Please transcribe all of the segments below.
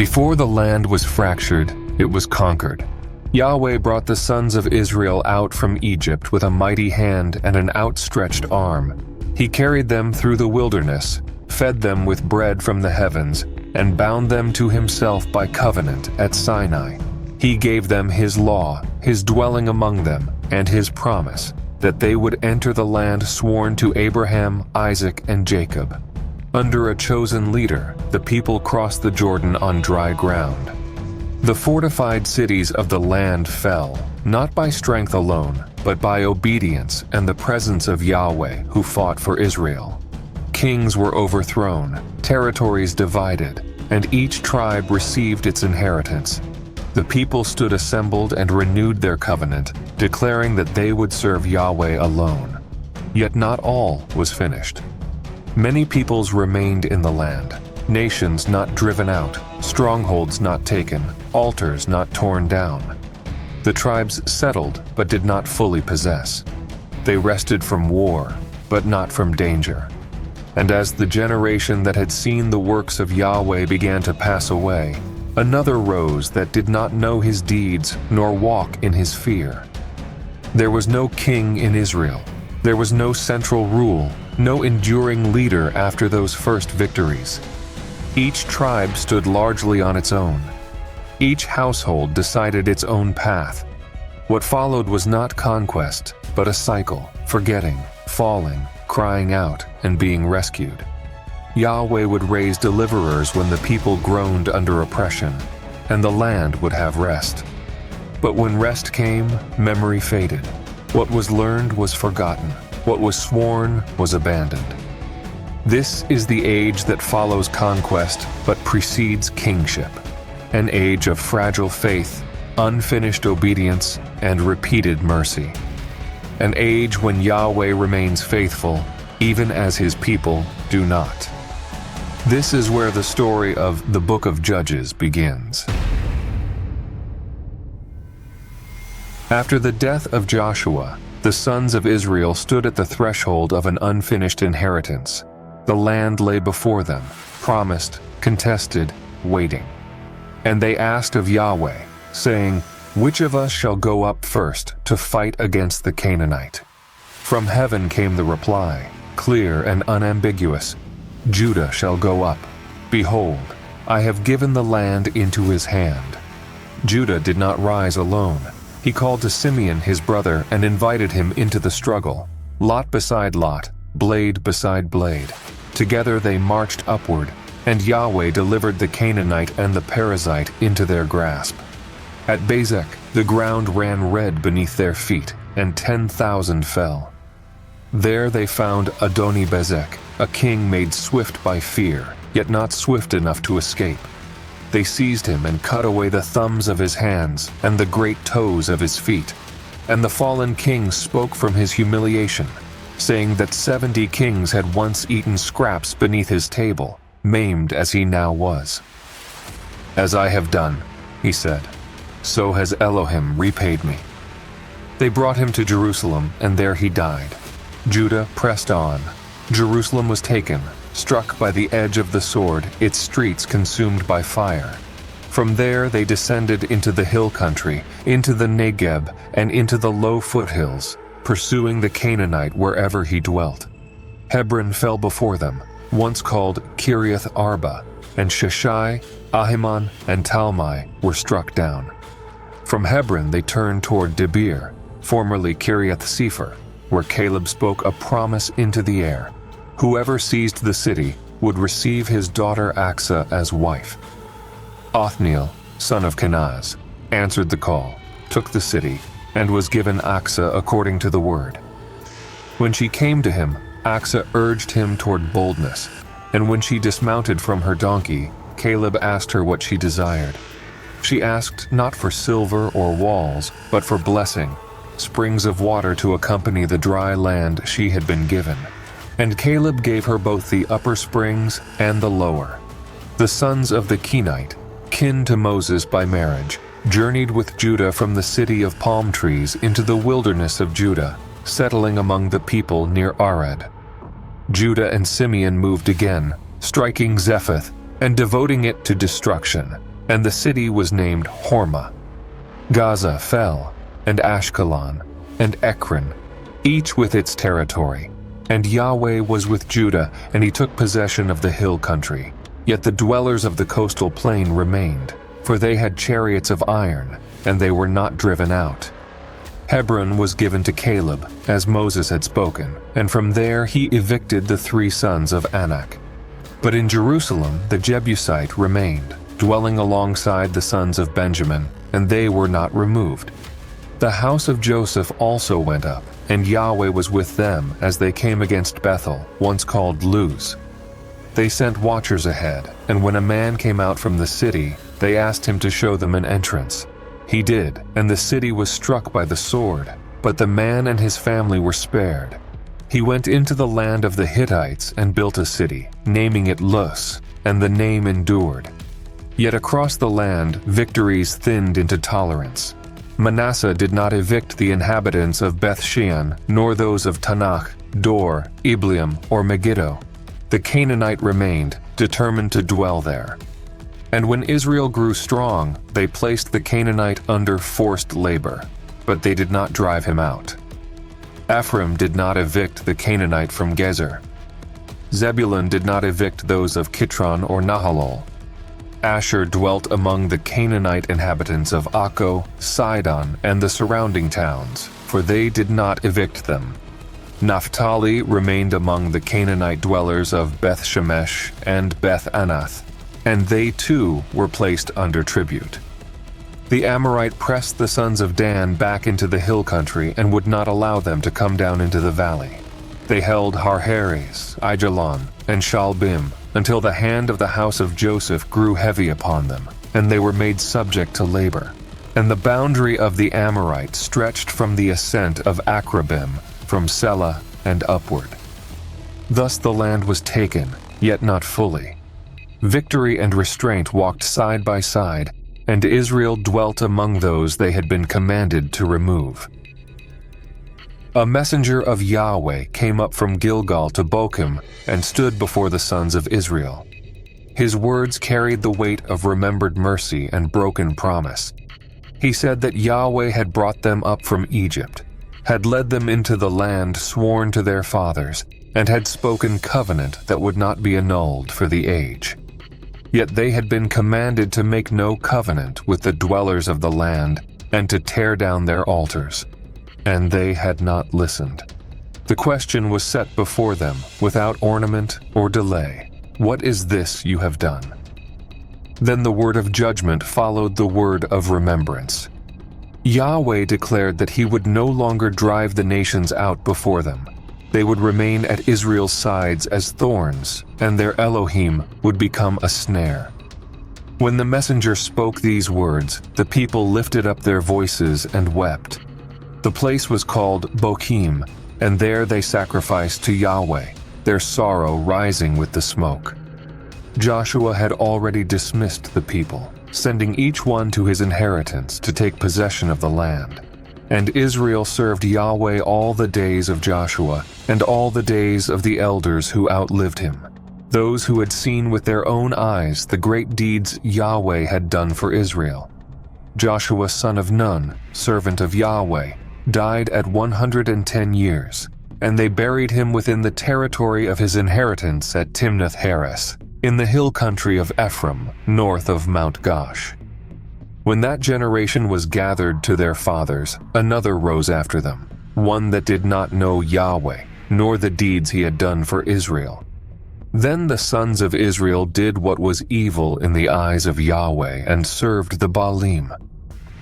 Before the land was fractured, it was conquered. Yahweh brought the sons of Israel out from Egypt with a mighty hand and an outstretched arm. He carried them through the wilderness, fed them with bread from the heavens, and bound them to himself by covenant at Sinai. He gave them his law, his dwelling among them, and his promise, that they would enter the land sworn to Abraham, Isaac, and Jacob. Under a chosen leader, the people crossed the Jordan on dry ground. The fortified cities of the land fell, not by strength alone, but by obedience and the presence of Yahweh who fought for Israel. Kings were overthrown, territories divided, and each tribe received its inheritance. The people stood assembled and renewed their covenant, declaring that they would serve Yahweh alone. Yet not all was finished. Many peoples remained in the land, nations not driven out, strongholds not taken, altars not torn down. The tribes settled but did not fully possess. They rested from war, but not from danger. And as the generation that had seen the works of Yahweh began to pass away, another rose that did not know his deeds nor walk in his fear. There was no king in Israel. There was no central rule, no enduring leader after those first victories. Each tribe stood largely on its own. Each household decided its own path. What followed was not conquest, but a cycle, forgetting, falling, crying out, and being rescued. Yahweh would raise deliverers when the people groaned under oppression, and the land would have rest. But when rest came, memory faded. What was learned was forgotten. What was sworn was abandoned. This is the age that follows conquest but precedes kingship, an age of fragile faith, unfinished obedience, and repeated mercy. An age when Yahweh remains faithful, even as his people do not. This is where the story of the Book of Judges begins. After the death of Joshua, the sons of Israel stood at the threshold of an unfinished inheritance. The land lay before them, promised, contested, waiting. And they asked of Yahweh, saying, "Which of us shall go up first to fight against the Canaanite?" From heaven came the reply, clear and unambiguous, "Judah shall go up. Behold, I have given the land into his hand." Judah did not rise alone. He called to Simeon his brother and invited him into the struggle. Lot beside lot, blade beside blade. Together they marched upward, and Yahweh delivered the Canaanite and the Perizzite into their grasp. At Bezek, the ground ran red beneath their feet, and 10,000 fell. There they found Adoni-Bezek, a king made swift by fear, yet not swift enough to escape. They seized him and cut away the thumbs of his hands and the great toes of his feet. And the fallen king spoke from his humiliation, saying that 70 kings had once eaten scraps beneath his table, maimed as he now was. "As I have done," he said, "so has Elohim repaid me." They brought him to Jerusalem, and there he died. Judah pressed on. Jerusalem was taken, struck by the edge of the sword, its streets consumed by fire. From there they descended into the hill country, into the Negeb, and into the low foothills, pursuing the Canaanite wherever he dwelt. Hebron fell before them, once called Kiriath Arba, and Sheshai, Ahiman, and Talmai were struck down. From Hebron they turned toward Debir, formerly Kiriath Sepher, where Caleb spoke a promise into the air. Whoever seized the city would receive his daughter Achsah as wife. Othniel, son of Kenaz, answered the call, took the city, and was given Achsah according to the word. When she came to him, Achsah urged him toward boldness, and when she dismounted from her donkey, Caleb asked her what she desired. She asked not for silver or walls, but for blessing, springs of water to accompany the dry land she had been given. And Caleb gave her both the upper springs and the lower. The sons of the Kenite, kin to Moses by marriage, journeyed with Judah from the city of palm trees into the wilderness of Judah, settling among the people near Arad. Judah and Simeon moved again, striking Zephath and devoting it to destruction, and the city was named Hormah. Gaza fell, and Ashkelon, and Ekron, each with its territory. And Yahweh was with Judah, and he took possession of the hill country. Yet the dwellers of the coastal plain remained, for they had chariots of iron, and they were not driven out. Hebron was given to Caleb, as Moses had spoken, and from there he evicted the 3 sons of Anak. But in Jerusalem the Jebusite remained, dwelling alongside the sons of Benjamin, and they were not removed. The house of Joseph also went up, and Yahweh was with them as they came against Bethel, once called Luz. They sent watchers ahead, and when a man came out from the city, they asked him to show them an entrance. He did, and the city was struck by the sword, but the man and his family were spared. He went into the land of the Hittites and built a city, naming it Luz, and the name endured. Yet across the land, victories thinned into tolerance. Manasseh did not evict the inhabitants of Beth-shean, nor those of Tanakh, Dor, Ibleam, or Megiddo. The Canaanite remained, determined to dwell there. And when Israel grew strong, they placed the Canaanite under forced labor, but they did not drive him out. Ephraim did not evict the Canaanite from Gezer. Zebulun did not evict those of Kitron or Nahalol. Asher dwelt among the Canaanite inhabitants of Akko, Sidon, and the surrounding towns, for they did not evict them. Naphtali remained among the Canaanite dwellers of Beth-Shemesh and Beth-Anath, and they too were placed under tribute. The Amorite pressed the sons of Dan back into the hill country and would not allow them to come down into the valley. They held Harheres, Aijalon, and Shalbim, until the hand of the house of Joseph grew heavy upon them, and they were made subject to labor. And the boundary of the Amorites stretched from the ascent of Akrabim, from Selah and upward. Thus the land was taken, yet not fully. Victory and restraint walked side by side, and Israel dwelt among those they had been commanded to remove. A messenger of Yahweh came up from Gilgal to Bochim and stood before the sons of Israel. His words carried the weight of remembered mercy and broken promise. He said that Yahweh had brought them up from Egypt, had led them into the land sworn to their fathers, and had spoken covenant that would not be annulled for the age. Yet they had been commanded to make no covenant with the dwellers of the land and to tear down their altars. And they had not listened. The question was set before them, without ornament or delay. What is this you have done? Then the word of judgment followed the word of remembrance. Yahweh declared that he would no longer drive the nations out before them. They would remain at Israel's sides as thorns, and their Elohim would become a snare. When the messenger spoke these words, the people lifted up their voices and wept. The place was called Bochim, and there they sacrificed to Yahweh, their sorrow rising with the smoke. Joshua had already dismissed the people, sending each one to his inheritance to take possession of the land. And Israel served Yahweh all the days of Joshua, and all the days of the elders who outlived him, those who had seen with their own eyes the great deeds Yahweh had done for Israel. Joshua son of Nun, servant of Yahweh, died at 110 years, and they buried him within the territory of his inheritance at Timnath-Heres, in the hill country of Ephraim, north of Mount Gosh. When that generation was gathered to their fathers, another rose after them, one that did not know Yahweh, nor the deeds he had done for Israel. Then the sons of Israel did what was evil in the eyes of Yahweh and served the Baalim.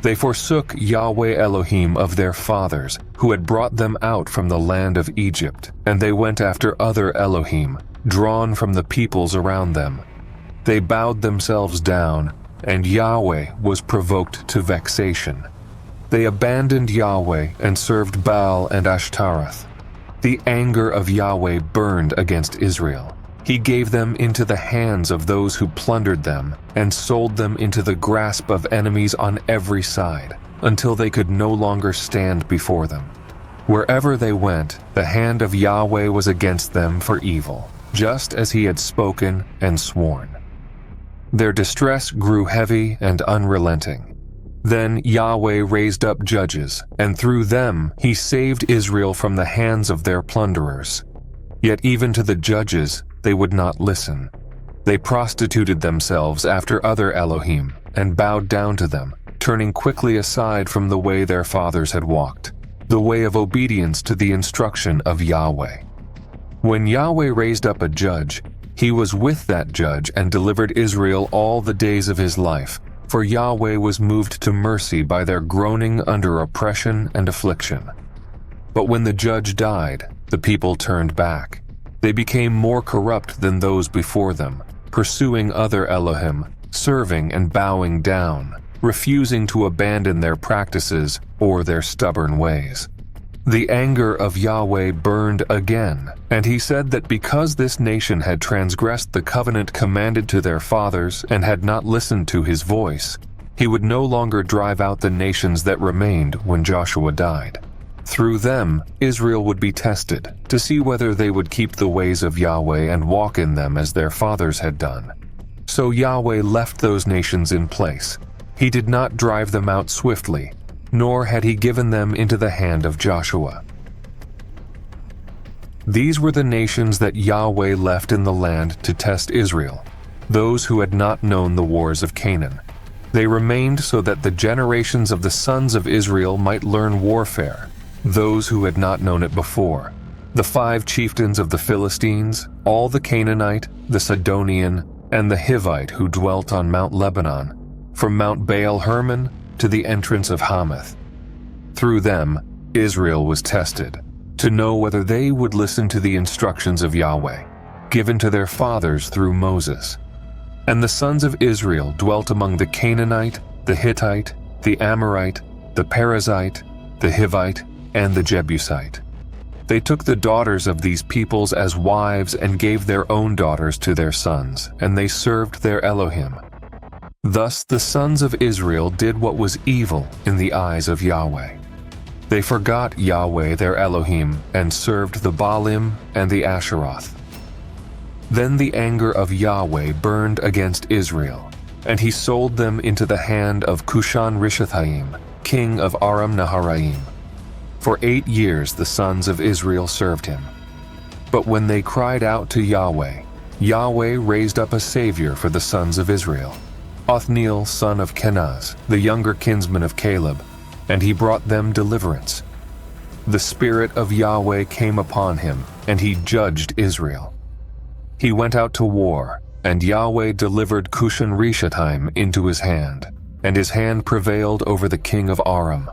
They forsook Yahweh Elohim of their fathers, who had brought them out from the land of Egypt, and they went after other Elohim, drawn from the peoples around them. They bowed themselves down, and Yahweh was provoked to vexation. They abandoned Yahweh and served Baal and Ashtaroth. The anger of Yahweh burned against Israel. He gave them into the hands of those who plundered them and sold them into the grasp of enemies on every side, until they could no longer stand before them. Wherever they went, the hand of Yahweh was against them for evil, just as he had spoken and sworn. Their distress grew heavy and unrelenting. Then Yahweh raised up judges, and through them he saved Israel from the hands of their plunderers. Yet even to the judges they would not listen. They prostituted themselves after other Elohim and bowed down to them, turning quickly aside from the way their fathers had walked, the way of obedience to the instruction of Yahweh. When Yahweh raised up a judge, he was with that judge and delivered Israel all the days of his life, for Yahweh was moved to mercy by their groaning under oppression and affliction. But when the judge died, the people turned back. They became more corrupt than those before them, pursuing other Elohim, serving and bowing down, refusing to abandon their practices or their stubborn ways. The anger of Yahweh burned again, and he said that because this nation had transgressed the covenant commanded to their fathers and had not listened to his voice, he would no longer drive out the nations that remained when Joshua died. Through them, Israel would be tested to see whether they would keep the ways of Yahweh and walk in them as their fathers had done. So Yahweh left those nations in place. He did not drive them out swiftly, nor had he given them into the hand of Joshua. These were the nations that Yahweh left in the land to test Israel, those who had not known the wars of Canaan. They remained so that the generations of the sons of Israel might learn warfare, those who had not known it before. The 5 chieftains of the Philistines, all the Canaanite, the Sidonian, and the Hivite who dwelt on Mount Lebanon, from Mount Baal Hermon to the entrance of Hamath. Through them, Israel was tested, to know whether they would listen to the instructions of Yahweh, given to their fathers through Moses. And the sons of Israel dwelt among the Canaanite, the Hittite, the Amorite, the Perizzite, the Hivite, and the Jebusite. They took the daughters of these peoples as wives and gave their own daughters to their sons, and they served their Elohim. Thus the sons of Israel did what was evil in the eyes of Yahweh. They forgot Yahweh their Elohim and served the Baalim and the Asheroth. Then the anger of Yahweh burned against Israel, and he sold them into the hand of Cushan-Rishathaim, king of Aram-Naharaim. For 8 years the sons of Israel served him. But when they cried out to Yahweh, Yahweh raised up a savior for the sons of Israel, Othniel son of Kenaz, the younger kinsman of Caleb, and he brought them deliverance. The Spirit of Yahweh came upon him, and he judged Israel. He went out to war, and Yahweh delivered Cushan-Rishathaim into his hand, and his hand prevailed over the king of Aram.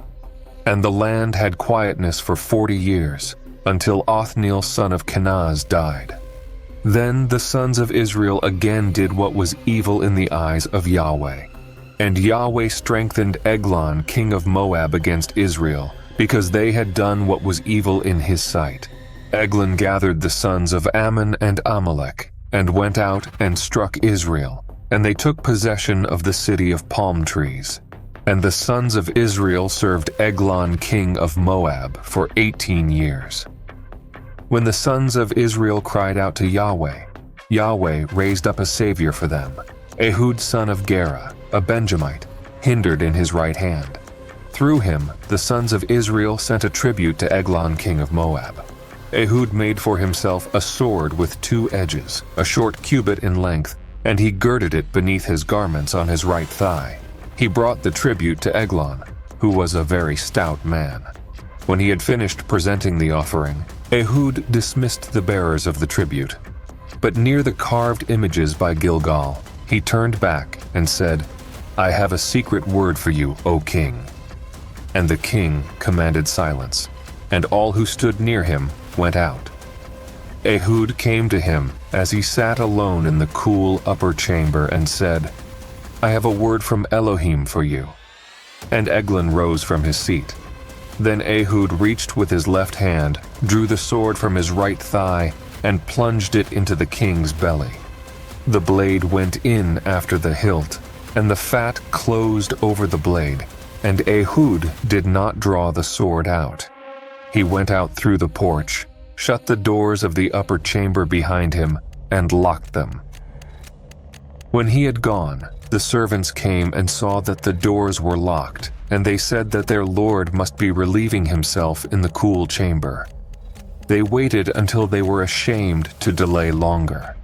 And the land had quietness for 40 years, until Othniel son of Kenaz died. Then the sons of Israel again did what was evil in the eyes of Yahweh. And Yahweh strengthened Eglon king of Moab against Israel, because they had done what was evil in his sight. Eglon gathered the sons of Ammon and Amalek, and went out and struck Israel, and they took possession of the city of palm trees. And the sons of Israel served Eglon king of Moab for 18 years. When the sons of Israel cried out to Yahweh, Yahweh raised up a savior for them, Ehud son of Gera, a Benjamite, hindered in his right hand. Through him, the sons of Israel sent a tribute to Eglon king of Moab. Ehud made for himself a sword with 2 edges, a short cubit in length, and he girded it beneath his garments on his right thigh. He brought the tribute to Eglon, who was a very stout man. When he had finished presenting the offering, Ehud dismissed the bearers of the tribute. But near the carved images by Gilgal, he turned back and said, "I have a secret word for you, O king." And the king commanded silence, and all who stood near him went out. Ehud came to him as he sat alone in the cool upper chamber and said, "I have a word from Elohim for you." And Eglon rose from his seat. Then Ehud reached with his left hand, drew the sword from his right thigh, and plunged it into the king's belly. The blade went in after the hilt, and the fat closed over the blade, and Ehud did not draw the sword out. He went out through the porch, shut the doors of the upper chamber behind him, and locked them. When he had gone, the servants came and saw that the doors were locked, and they said that their lord must be relieving himself in the cool chamber. They waited until they were ashamed to delay longer.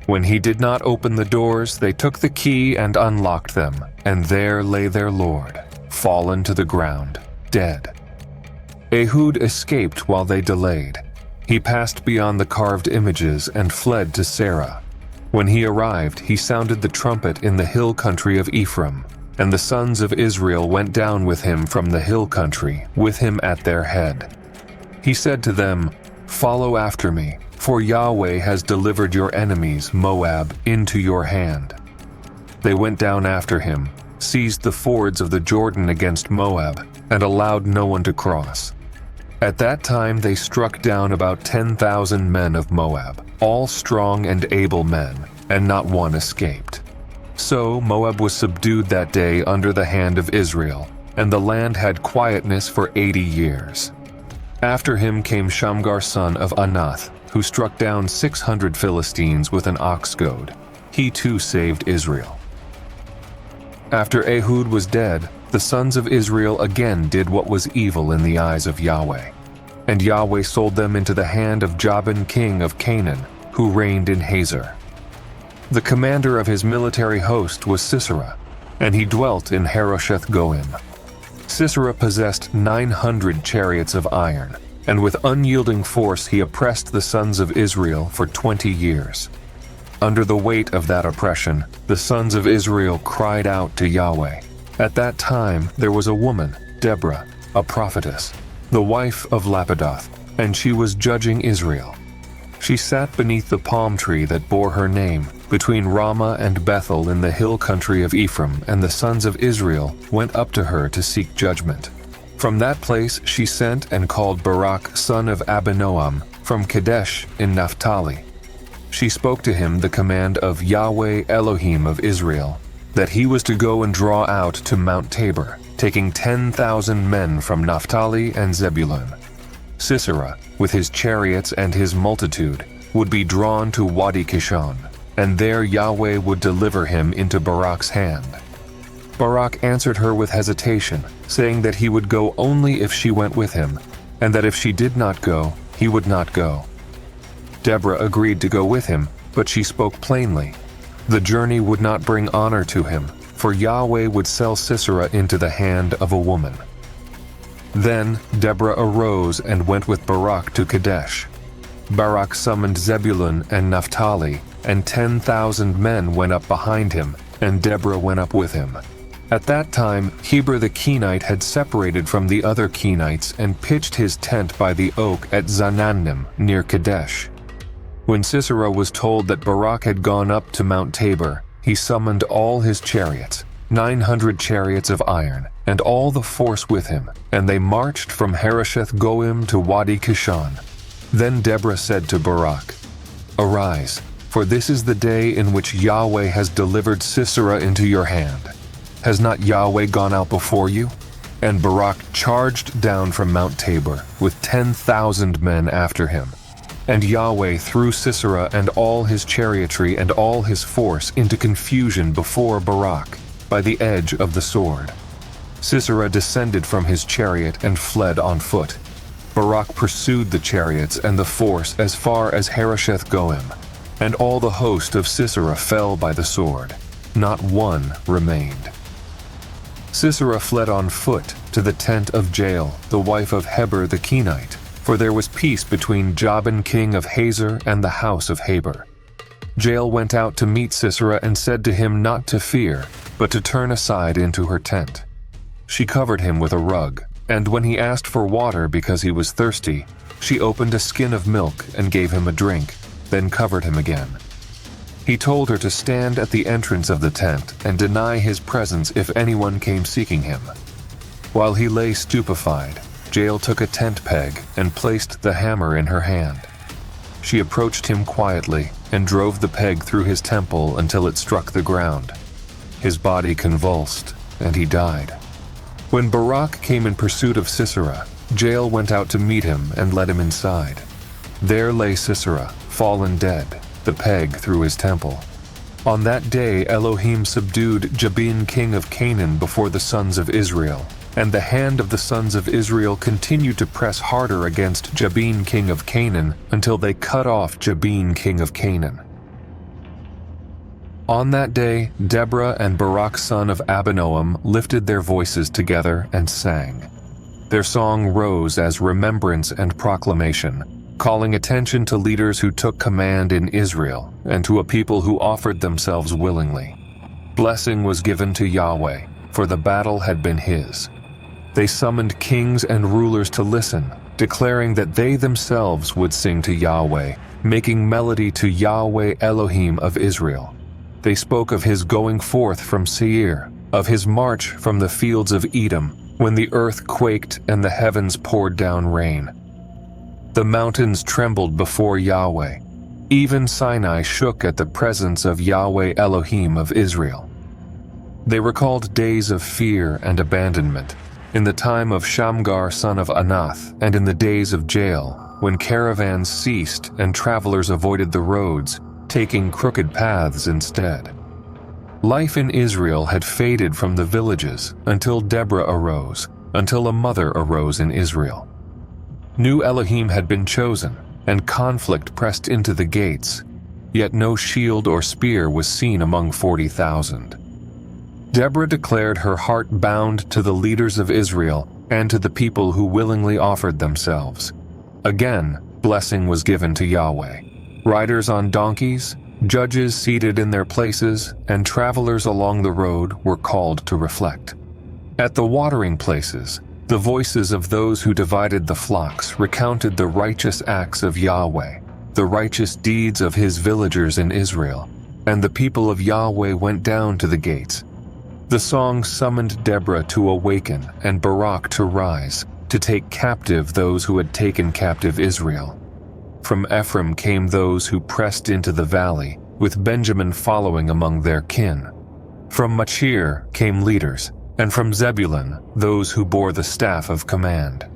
When he did not open the doors, they took the key and unlocked them, and there lay their lord, fallen to the ground, dead. Ehud escaped while they delayed. He passed beyond the carved images and fled to Sarah. When he arrived, he sounded the trumpet in the hill country of Ephraim, and the sons of Israel went down with him from the hill country, with him at their head. He said to them, "Follow after me, for Yahweh has delivered your enemies, Moab, into your hand." They went down after him, seized the fords of the Jordan against Moab, and allowed no one to cross. At that time they struck down about 10,000 men of Moab, all strong and able men, and not one escaped. So Moab was subdued that day under the hand of Israel, and the land had quietness for 80 years. After him came Shamgar son of Anath, who struck down 600 Philistines with an ox goad. He too saved Israel. After Ehud was dead, the sons of Israel again did what was evil in the eyes of Yahweh. And Yahweh sold them into the hand of Jabin king of Canaan, who reigned in Hazor. The commander of his military host was Sisera, and he dwelt in Harosheth Goim. Sisera possessed 900 chariots of iron, and with unyielding force he oppressed the sons of Israel for 20 years. Under the weight of that oppression, the sons of Israel cried out to Yahweh. At that time there was a woman, Deborah, a prophetess, the wife of Lapidoth, and she was judging Israel. She sat beneath the palm tree that bore her name, between Ramah and Bethel in the hill country of Ephraim, and the sons of Israel went up to her to seek judgment. From that place she sent and called Barak son of Abinoam from Kadesh in Naphtali. She spoke to him the command of Yahweh Elohim of Israel, that he was to go and draw out to Mount Tabor, taking 10,000 men from Naphtali and Zebulun. Sisera, with his chariots and his multitude, would be drawn to Wadi Kishon, and there Yahweh would deliver him into Barak's hand. Barak answered her with hesitation, saying that he would go only if she went with him, and that if she did not go, he would not go. Deborah agreed to go with him, but she spoke plainly. The journey would not bring honor to him, for Yahweh would sell Sisera into the hand of a woman. Then Deborah arose and went with Barak to Kadesh. Barak summoned Zebulun and Naphtali, and 10,000 men went up behind him, and Deborah went up with him. At that time Heber the Kenite had separated from the other Kenites and pitched his tent by the oak at Zanannim near Kadesh. When Sisera was told that Barak had gone up to Mount Tabor, he summoned all his chariots, 900 chariots of iron, and all the force with him, and they marched from Harosheth Goim to Wadi Kishon. Then Deborah said to Barak, "Arise, for this is the day in which Yahweh has delivered Sisera into your hand. Has not Yahweh gone out before you?" And Barak charged down from Mount Tabor with 10,000 men after him. And Yahweh threw Sisera and all his chariotry and all his force into confusion before Barak by the edge of the sword. Sisera descended from his chariot and fled on foot. Barak pursued the chariots and the force as far as Harosheth Goim, and all the host of Sisera fell by the sword. Not one remained. Sisera fled on foot to the tent of Jael, the wife of Heber the Kenite, for there was peace between Jabin king of Hazor and the house of Heber. Jael went out to meet Sisera and said to him not to fear, but to turn aside into her tent. She covered him with a rug, and when he asked for water because he was thirsty, she opened a skin of milk and gave him a drink, then covered him again. He told her to stand at the entrance of the tent and deny his presence if anyone came seeking him. While he lay stupefied, Jael took a tent peg and placed the hammer in her hand. She approached him quietly and drove the peg through his temple until it struck the ground. His body convulsed, and he died. When Barak came in pursuit of Sisera, Jael went out to meet him and led him inside. There lay Sisera, fallen dead, the peg through his temple. On that day Elohim subdued Jabin king of Canaan before the sons of Israel, and the hand of the sons of Israel continued to press harder against Jabin king of Canaan until they cut off Jabin king of Canaan. On that day, Deborah and Barak son of Abinoam lifted their voices together and sang. Their song rose as remembrance and proclamation, calling attention to leaders who took command in Israel and to a people who offered themselves willingly. Blessing was given to Yahweh, for the battle had been his. They summoned kings and rulers to listen, declaring that they themselves would sing to Yahweh, making melody to Yahweh Elohim of Israel. They spoke of his going forth from Seir, of his march from the fields of Edom, when the earth quaked and the heavens poured down rain. The mountains trembled before Yahweh. Even Sinai shook at the presence of Yahweh Elohim of Israel. They were called days of fear and abandonment, in the time of Shamgar son of Anath, and in the days of Jael, when caravans ceased and travelers avoided the roads, taking crooked paths instead. Life in Israel had faded from the villages until Deborah arose, until a mother arose in Israel. New Elohim had been chosen, and conflict pressed into the gates, yet no shield or spear was seen among 40,000. Deborah declared her heart bound to the leaders of Israel and to the people who willingly offered themselves. Again, blessing was given to Yahweh. Riders on donkeys, judges seated in their places, and travelers along the road were called to reflect. At the watering places, the voices of those who divided the flocks recounted the righteous acts of Yahweh, the righteous deeds of his villagers in Israel, and the people of Yahweh went down to the gates. The song summoned Deborah to awaken and Barak to rise, to take captive those who had taken captive Israel. From Ephraim came those who pressed into the valley, with Benjamin following among their kin. From Machir came leaders, and from Zebulun those who bore the staff of command.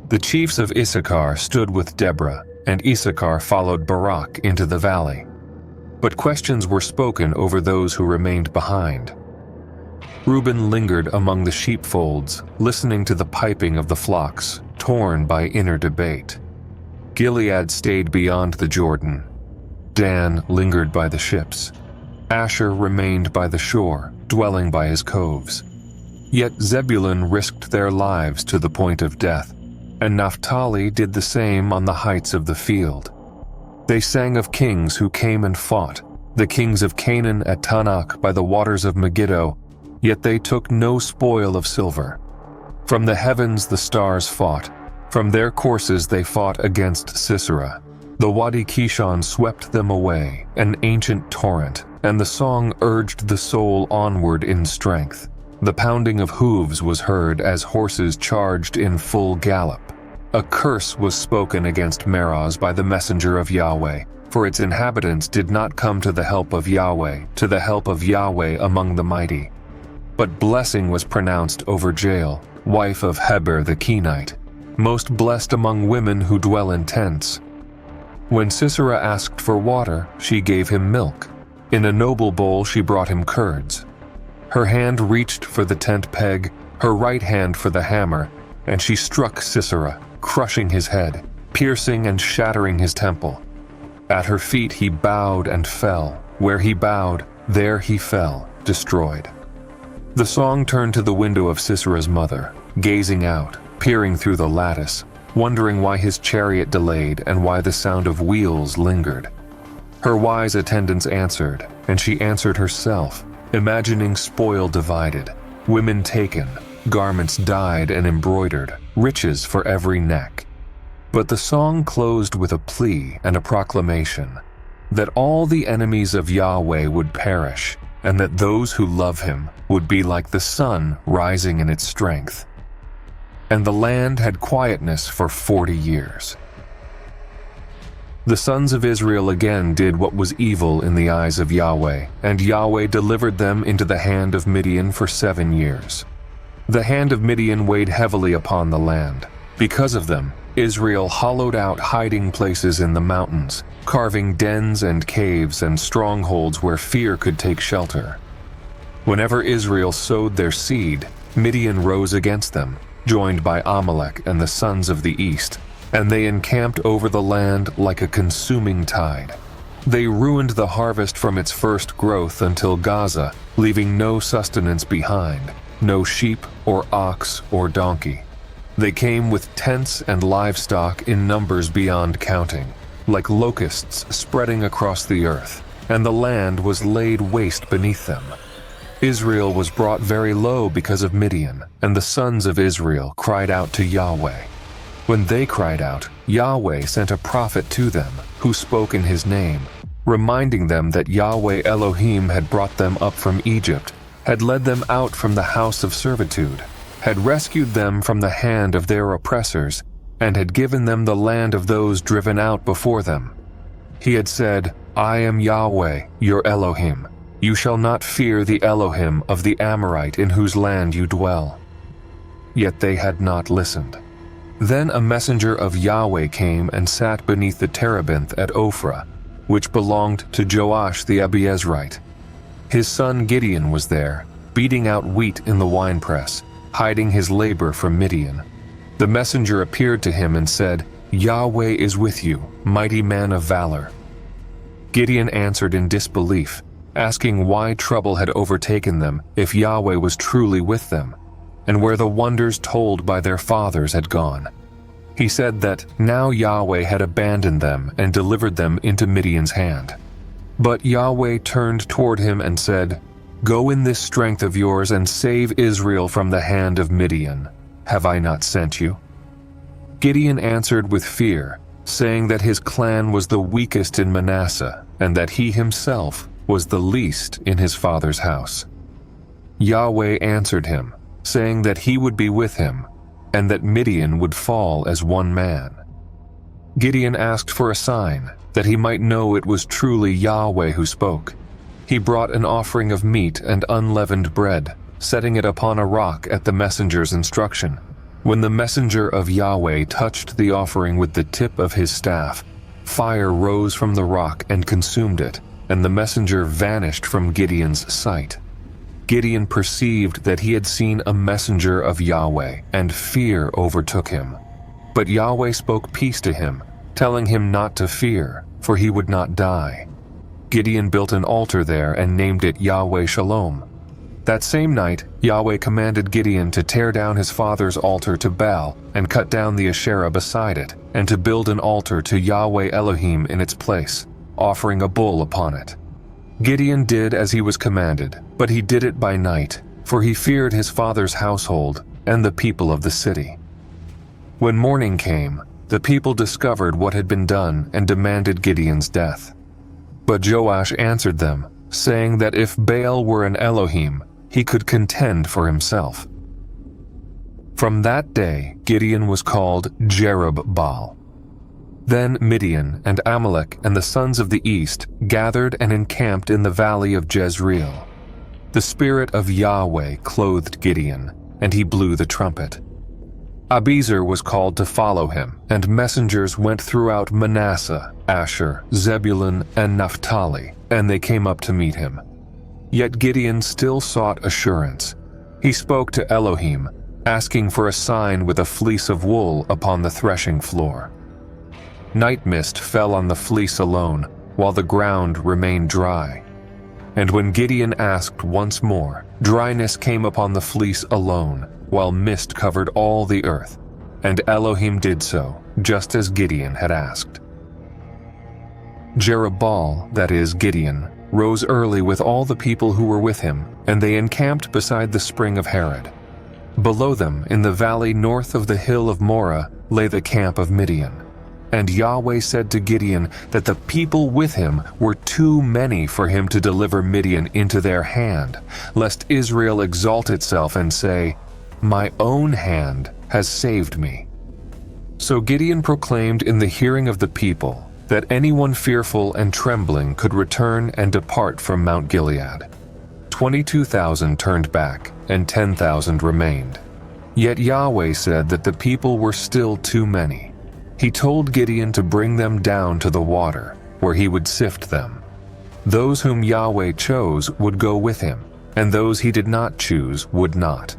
The chiefs of Issachar stood with Deborah, and Issachar followed Barak into the valley. But questions were spoken over those who remained behind. Reuben lingered among the sheepfolds, listening to the piping of the flocks, torn by inner debate. Gilead stayed beyond the Jordan. Dan lingered by the ships. Asher remained by the shore, dwelling by his coves. Yet Zebulun risked their lives to the point of death, and Naphtali did the same on the heights of the field. They sang of kings who came and fought, the kings of Canaan at Tanakh by the waters of Megiddo, yet they took no spoil of silver. From the heavens the stars fought. From their courses they fought against Sisera. The Wadi Kishon swept them away, an ancient torrent, and the song urged the soul onward in strength. The pounding of hooves was heard as horses charged in full gallop. A curse was spoken against Meroz by the messenger of Yahweh, for its inhabitants did not come to the help of Yahweh, to the help of Yahweh among the mighty. But blessing was pronounced over Jael, wife of Heber the Kenite, most blessed among women who dwell in tents. When Sisera asked for water, she gave him milk. In a noble bowl she brought him curds. Her hand reached for the tent peg, her right hand for the hammer, and she struck Sisera, crushing his head, piercing and shattering his temple. At her feet he bowed and fell. Where he bowed, there he fell, destroyed. The song turned to the window of Sisera's mother, gazing out, peering through the lattice, wondering why his chariot delayed and why the sound of wheels lingered. Her wise attendants answered, and she answered herself, imagining spoil divided, women taken, garments dyed and embroidered, riches for every neck. But the song closed with a plea and a proclamation, that all the enemies of Yahweh would perish, and that those who love him would be like the sun rising in its strength. And the land had quietness for 40 years. The sons of Israel again did what was evil in the eyes of Yahweh, and Yahweh delivered them into the hand of Midian for 7 years. The hand of Midian weighed heavily upon the land. Because of them, Israel hollowed out hiding places in the mountains, carving dens and caves and strongholds where fear could take shelter. Whenever Israel sowed their seed, Midian rose against them, joined by Amalek and the sons of the east, and they encamped over the land like a consuming tide. They ruined the harvest from its first growth until Gaza, leaving no sustenance behind, no sheep or ox or donkey. They came with tents and livestock in numbers beyond counting, like locusts spreading across the earth, and the land was laid waste beneath them. Israel was brought very low because of Midian, and the sons of Israel cried out to Yahweh. When they cried out, Yahweh sent a prophet to them, who spoke in his name, reminding them that Yahweh Elohim had brought them up from Egypt, had led them out from the house of servitude, had rescued them from the hand of their oppressors, and had given them the land of those driven out before them. He had said, I am Yahweh, your Elohim. You shall not fear the Elohim of the Amorite in whose land you dwell. Yet they had not listened. Then a messenger of Yahweh came and sat beneath the terebinth at Ophrah, which belonged to Joash the Abiezrite. His son Gideon was there, beating out wheat in the winepress, hiding his labor from Midian. The messenger appeared to him and said, Yahweh is with you, mighty man of valor. Gideon answered in disbelief, asking why trouble had overtaken them if Yahweh was truly with them, and where the wonders told by their fathers had gone. He said that now Yahweh had abandoned them and delivered them into Midian's hand. But Yahweh turned toward him and said, Go in this strength of yours and save Israel from the hand of Midian. Have I not sent you? Gideon answered with fear, saying that his clan was the weakest in Manasseh, and that he himself was the least in his father's house. Yahweh answered him, saying that he would be with him, and that Midian would fall as one man. Gideon asked for a sign, that he might know it was truly Yahweh who spoke. He brought an offering of meat and unleavened bread, setting it upon a rock at the messenger's instruction. When the messenger of Yahweh touched the offering with the tip of his staff, fire rose from the rock and consumed it, and the messenger vanished from Gideon's sight. Gideon perceived that he had seen a messenger of Yahweh, and fear overtook him. But Yahweh spoke peace to him, telling him not to fear, for he would not die. Gideon built an altar there and named it Yahweh Shalom. That same night, Yahweh commanded Gideon to tear down his father's altar to Baal and cut down the Asherah beside it, and to build an altar to Yahweh Elohim in its place, offering a bull upon it. Gideon did as he was commanded, but he did it by night, for he feared his father's household and the people of the city. When morning came, the people discovered what had been done and demanded Gideon's death. But Joash answered them, saying that if Baal were an Elohim, he could contend for himself. From that day, Gideon was called Jerub-Baal. Then Midian and Amalek and the sons of the east gathered and encamped in the valley of Jezreel. The spirit of Yahweh clothed Gideon, and he blew the trumpet. Abiezer was called to follow him, and messengers went throughout Manasseh, Asher, Zebulun, and Naphtali, and they came up to meet him. Yet Gideon still sought assurance. He spoke to Elohim, asking for a sign with a fleece of wool upon the threshing floor. Night mist fell on the fleece alone, while the ground remained dry. And when Gideon asked once more, dryness came upon the fleece alone, while mist covered all the earth, and Elohim did so, just as Gideon had asked. Jerubbaal, that is Gideon, rose early with all the people who were with him, and they encamped beside the spring of Harod. Below them, in the valley north of the hill of Moreh, lay the camp of Midian. And Yahweh said to Gideon that the people with him were too many for him to deliver Midian into their hand, lest Israel exalt itself and say, My own hand has saved me. So Gideon proclaimed in the hearing of the people that anyone fearful and trembling could return and depart from Mount Gilead. 22,000 turned back, and 10,000 remained. Yet Yahweh said that the people were still too many. He told Gideon to bring them down to the water, where he would sift them. Those whom Yahweh chose would go with him, and those he did not choose would not.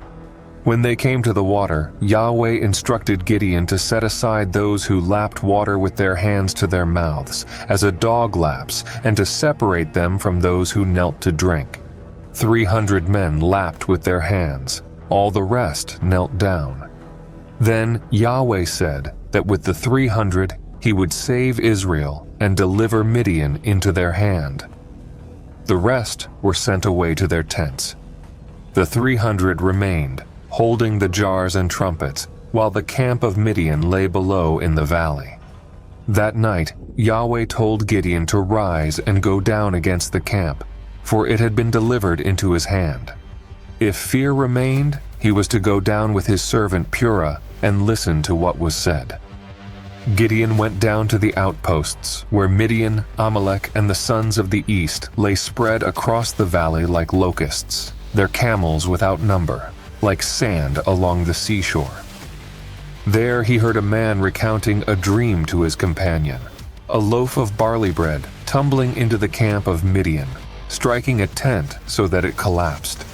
When they came to the water, Yahweh instructed Gideon to set aside those who lapped water with their hands to their mouths, as a dog laps, and to separate them from those who knelt to drink. 300 men lapped with their hands, all the rest knelt down. Then Yahweh said that with the 300 he would save Israel and deliver Midian into their hand. The rest were sent away to their tents. The 300 remained, holding the jars and trumpets, while the camp of Midian lay below in the valley. That night, Yahweh told Gideon to rise and go down against the camp, for it had been delivered into his hand. If fear remained, he was to go down with his servant Purah and listen to what was said. Gideon went down to the outposts, where Midian, Amalek, and the sons of the east lay spread across the valley like locusts, their camels without number, like sand along the seashore. There he heard a man recounting a dream to his companion, a loaf of barley bread tumbling into the camp of Midian, striking a tent so that it collapsed.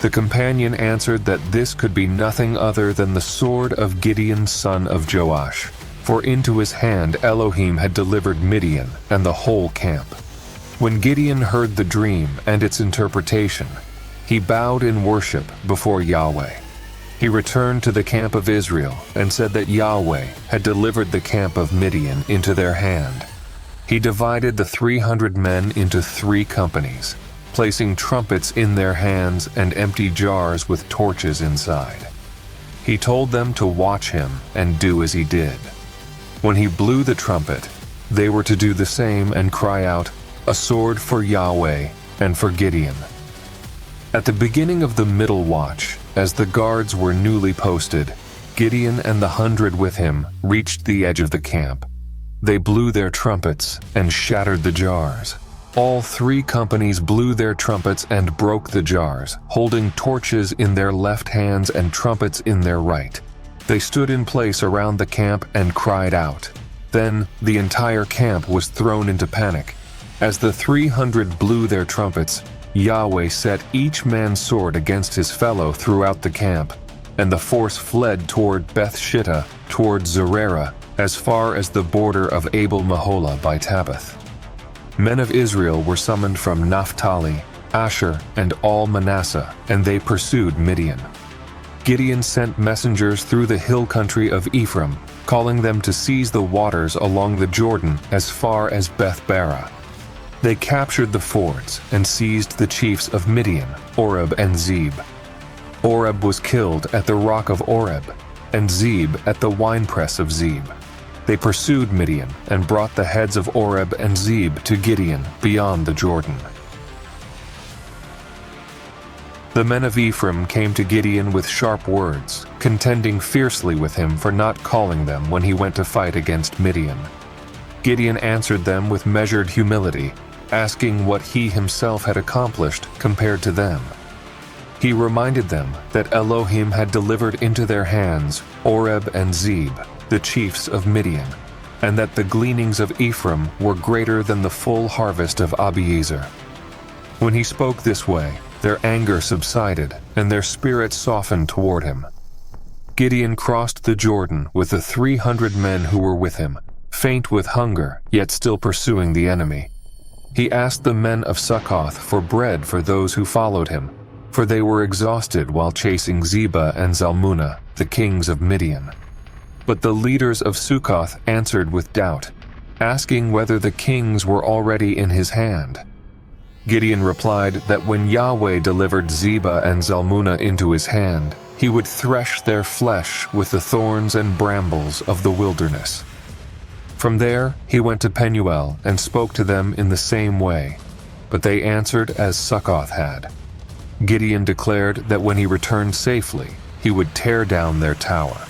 The companion answered that this could be nothing other than the sword of Gideon son of Joash, for into his hand Elohim had delivered Midian and the whole camp. When Gideon heard the dream and its interpretation, he bowed in worship before Yahweh. He returned to the camp of Israel and said that Yahweh had delivered the camp of Midian into their hand. He divided the 300 men into 3 companies, placing trumpets in their hands and empty jars with torches inside. He told them to watch him and do as he did. When he blew the trumpet, they were to do the same and cry out, "A sword for Yahweh and for Gideon." At the beginning of the middle watch, as the guards were newly posted, Gideon and the 100 with him reached the edge of the camp. They blew their trumpets and shattered the jars. All 3 companies blew their trumpets and broke the jars, holding torches in their left hands and trumpets in their right. They stood in place around the camp and cried out. Then the entire camp was thrown into panic. As the 300 blew their trumpets, Yahweh set each man's sword against his fellow throughout the camp, and the force fled toward Beth-shittah, toward Zererah, as far as the border of Abel-Meholah by Tabbath. Men of Israel were summoned from Naphtali, Asher, and all Manasseh, and they pursued Midian. Gideon sent messengers through the hill country of Ephraim, calling them to seize the waters along the Jordan as far as Beth-barah. They captured the fords and seized the chiefs of Midian, Oreb and Zeb. Oreb was killed at the rock of Oreb, and Zeb at the winepress of Zeb. They pursued Midian and brought the heads of Oreb and Zeb to Gideon beyond the Jordan. The men of Ephraim came to Gideon with sharp words, contending fiercely with him for not calling them when he went to fight against Midian. Gideon answered them with measured humility, asking what he himself had accomplished compared to them. He reminded them that Elohim had delivered into their hands Oreb and Zeb, the chiefs of Midian, and that the gleanings of Ephraim were greater than the full harvest of Abiezer. When he spoke this way, their anger subsided, and their spirit softened toward him. Gideon crossed the Jordan with the 300 men who were with him, faint with hunger, yet still pursuing the enemy. He asked the men of Succoth for bread for those who followed him, for they were exhausted while chasing Zebah and Zalmunna, the kings of Midian. But the leaders of Succoth answered with doubt, asking whether the kings were already in his hand. Gideon replied that when Yahweh delivered Zebah and Zalmunna into his hand, he would thresh their flesh with the thorns and brambles of the wilderness. From there, he went to Penuel and spoke to them in the same way, but they answered as Succoth had. Gideon declared that when he returned safely, he would tear down their tower.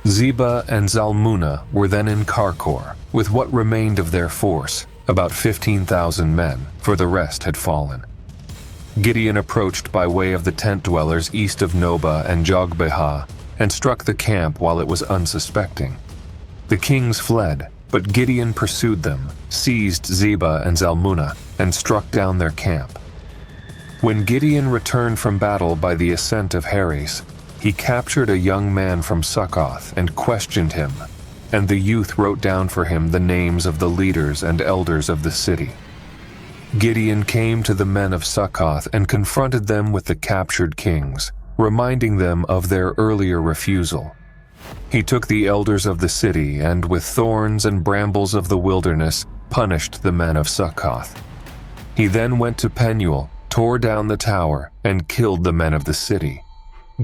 Zebah and Zalmunna were then in Karkor, with what remained of their force, about 15,000 men, for the rest had fallen. Gideon approached by way of the tent dwellers east of Nobah and Jogbehah, and struck the camp while it was unsuspecting. The kings fled, but Gideon pursued them, seized Zebah and Zalmunna, and struck down their camp. When Gideon returned from battle by the ascent of Heres, he captured a young man from Succoth and questioned him, and the youth wrote down for him the names of the leaders and elders of the city. Gideon came to the men of Succoth and confronted them with the captured kings, reminding them of their earlier refusal. He took the elders of the city and with thorns and brambles of the wilderness punished the men of Succoth. He then went to Penuel, tore down the tower, and killed the men of the city.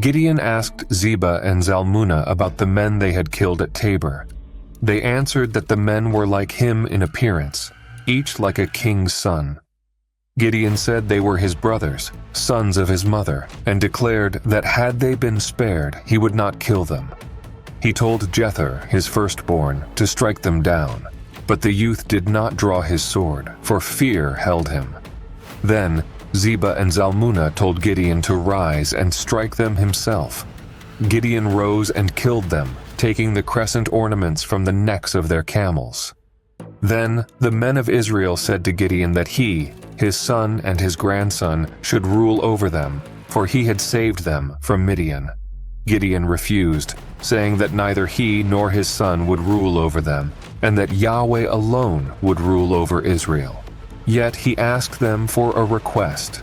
Gideon asked Zebah and Zalmunna about the men they had killed at Tabor. They answered that the men were like him in appearance, each like a king's son. Gideon said they were his brothers, sons of his mother, and declared that had they been spared, he would not kill them. He told Jephthah, his firstborn, to strike them down, but the youth did not draw his sword, for fear held him. Then Zebah and Zalmunna told Gideon to rise and strike them himself. Gideon rose and killed them, taking the crescent ornaments from the necks of their camels. Then the men of Israel said to Gideon that he, his son and his grandson, should rule over them, for he had saved them from Midian. Gideon refused, saying that neither he nor his son would rule over them, and that Yahweh alone would rule over Israel. Yet he asked them for a request,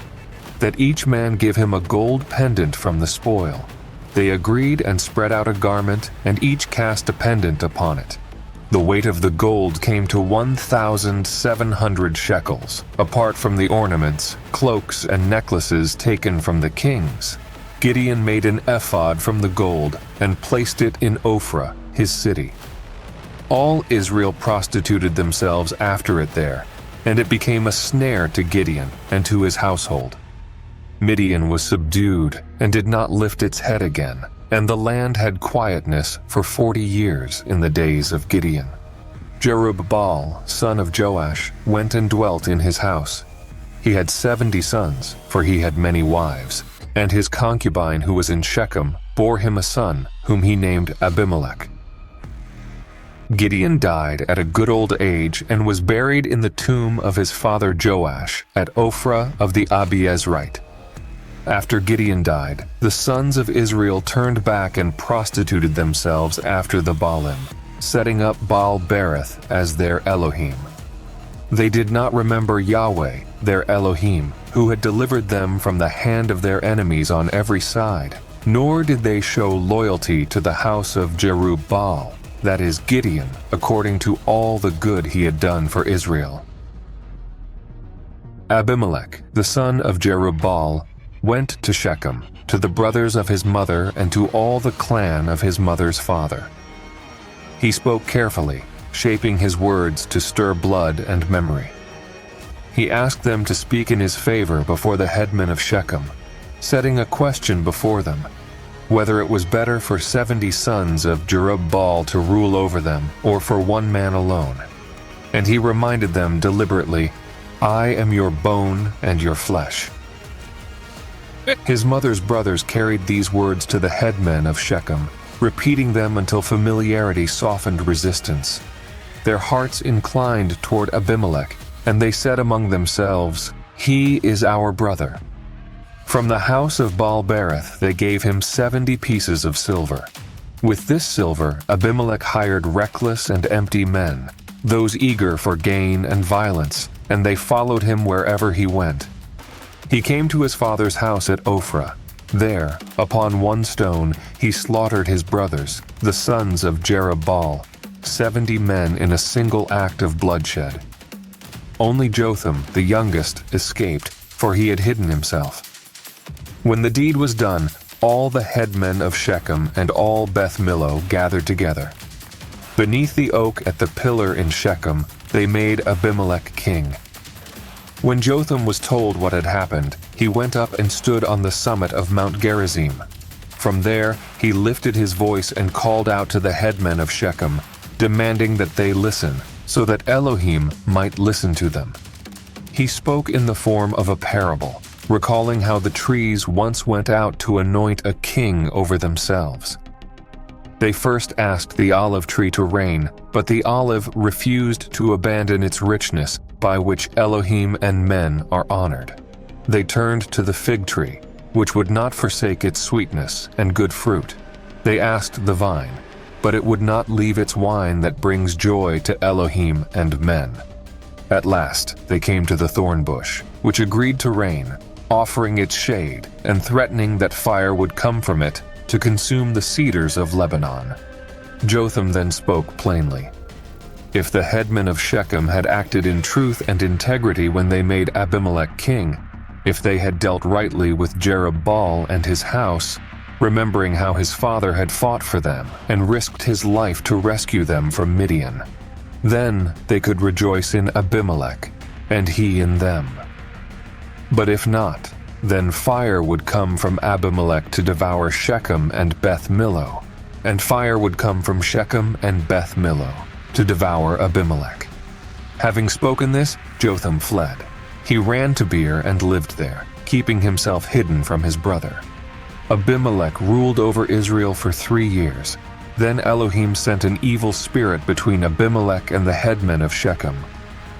that each man give him a gold pendant from the spoil. They agreed and spread out a garment, and each cast a pendant upon it. The weight of the gold came to 1,700 shekels, apart from the ornaments, cloaks, and necklaces taken from the kings. Gideon made an ephod from the gold and placed it in Ophrah, his city. All Israel prostituted themselves after it there, and it became a snare to Gideon and to his household. Midian was subdued and did not lift its head again, and the land had quietness for 40 years in the days of Gideon. Jerubbaal, son of Joash, went and dwelt in his house. He had 70 sons, for he had many wives, and his concubine who was in Shechem bore him a son, whom he named Abimelech. Gideon died at a good old age and was buried in the tomb of his father Joash at Ophrah of the Abiezrite. After Gideon died, the sons of Israel turned back and prostituted themselves after the Baalim, setting up Baal-berith as their Elohim. They did not remember Yahweh, their Elohim, who had delivered them from the hand of their enemies on every side, nor did they show loyalty to the house of Jerubbaal, that is Gideon, according to all the good he had done for Israel. Abimelech, the son of Jerubbaal, went to Shechem, to the brothers of his mother and to all the clan of his mother's father. He spoke carefully, shaping his words to stir blood and memory. He asked them to speak in his favor before the headmen of Shechem, setting a question before them, whether it was better for 70 sons of Jerubbaal to rule over them or for one man alone. And he reminded them deliberately, "I am your bone and your flesh." His mother's brothers carried these words to the headmen of Shechem, repeating them until familiarity softened resistance. Their hearts inclined toward Abimelech, and they said among themselves, "He is our brother." From the house of Baal-berith they gave him 70 pieces of silver. With this silver Abimelech hired reckless and empty men, those eager for gain and violence, and they followed him wherever he went. He came to his father's house at Ophrah. There, upon one stone, he slaughtered his brothers, the sons of Jerubbaal, 70 men in a single act of bloodshed. Only Jotham, the youngest, escaped, for he had hidden himself. When the deed was done, all the headmen of Shechem and all Beth Millo gathered together. Beneath the oak at the pillar in Shechem, they made Abimelech king. When Jotham was told what had happened, he went up and stood on the summit of Mount Gerizim. From there, he lifted his voice and called out to the headmen of Shechem, demanding that they listen, so that Elohim might listen to them. He spoke in the form of a parable, recalling how the trees once went out to anoint a king over themselves. They first asked the olive tree to rain, but the olive refused to abandon its richness by which Elohim and men are honored. They turned to the fig tree, which would not forsake its sweetness and good fruit. They asked the vine, but it would not leave its wine that brings joy to Elohim and men. At last they came to the thorn bush, which agreed to rain, offering its shade and threatening that fire would come from it to consume the cedars of Lebanon. Jotham then spoke plainly. If the headmen of Shechem had acted in truth and integrity when they made Abimelech king, if they had dealt rightly with Jerubbaal and his house, remembering how his father had fought for them and risked his life to rescue them from Midian, then they could rejoice in Abimelech, and he in them. But if not, then fire would come from Abimelech to devour Shechem and Beth Millo, and fire would come from Shechem and Beth Millo to devour Abimelech. Having spoken this, Jotham fled. He ran to Beer and lived there, keeping himself hidden from his brother. Abimelech ruled over Israel for 3 years. Then Elohim sent an evil spirit between Abimelech and the headmen of Shechem.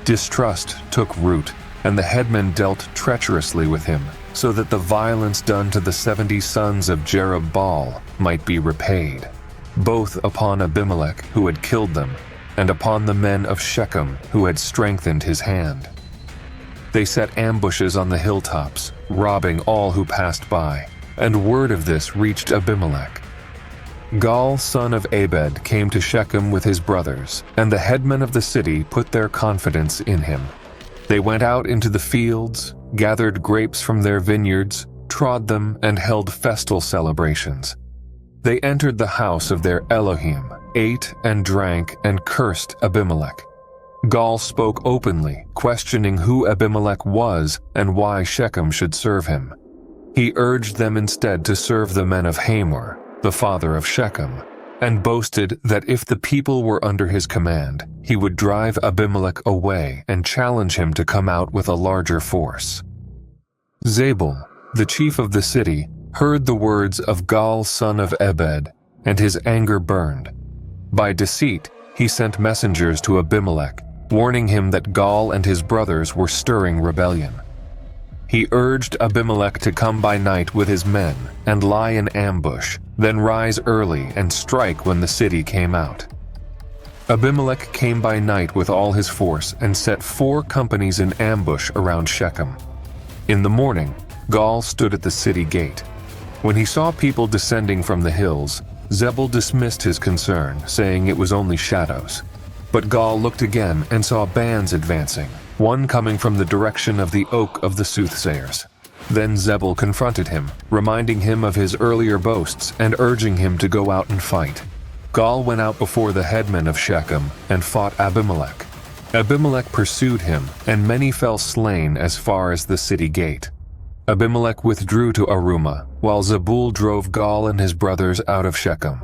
Distrust took root, and the headmen dealt treacherously with him, so that the violence done to the 70 sons of Jerubbaal might be repaid, both upon Abimelech, who had killed them, and upon the men of Shechem, who had strengthened his hand. They set ambushes on the hilltops, robbing all who passed by, and word of this reached Abimelech. Gaal, son of Ebed, came to Shechem with his brothers, and the headmen of the city put their confidence in him. They went out into the fields, gathered grapes from their vineyards, trod them, and held festal celebrations. They entered the house of their Elohim, ate and drank, and cursed Abimelech. Gaal spoke openly, questioning who Abimelech was and why Shechem should serve him. He urged them instead to serve the men of Hamor, the father of Shechem, and boasted that if the people were under his command, he would drive Abimelech away and challenge him to come out with a larger force. Zabul, the chief of the city, heard the words of Gaal, son of Ebed, and his anger burned. By deceit, he sent messengers to Abimelech, warning him that Gaal and his brothers were stirring rebellion. He urged Abimelech to come by night with his men and lie in ambush, then rise early and strike when the city came out. Abimelech came by night with all his force and set 4 companies in ambush around Shechem. In the morning, Gaal stood at the city gate. When he saw people descending from the hills, Zebul dismissed his concern, saying it was only shadows. But Gaal looked again and saw bands advancing, one coming from the direction of the Oak of the Soothsayers. Then Zebul confronted him, reminding him of his earlier boasts and urging him to go out and fight. Gaal went out before the headmen of Shechem and fought Abimelech. Abimelech pursued him, and many fell slain as far as the city gate. Abimelech withdrew to Arumah, while Zebul drove Gaal and his brothers out of Shechem.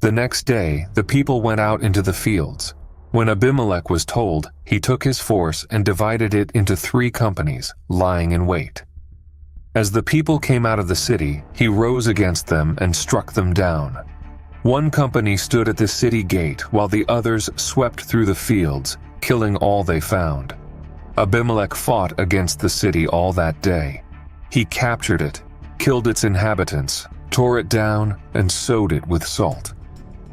The next day, the people went out into the fields. When Abimelech was told, he took his force and divided it into 3 companies, lying in wait. As the people came out of the city, he rose against them and struck them down. One company stood at the city gate, while the others swept through the fields, killing all they found. Abimelech fought against the city all that day. He captured it, killed its inhabitants, tore it down, and sowed it with salt.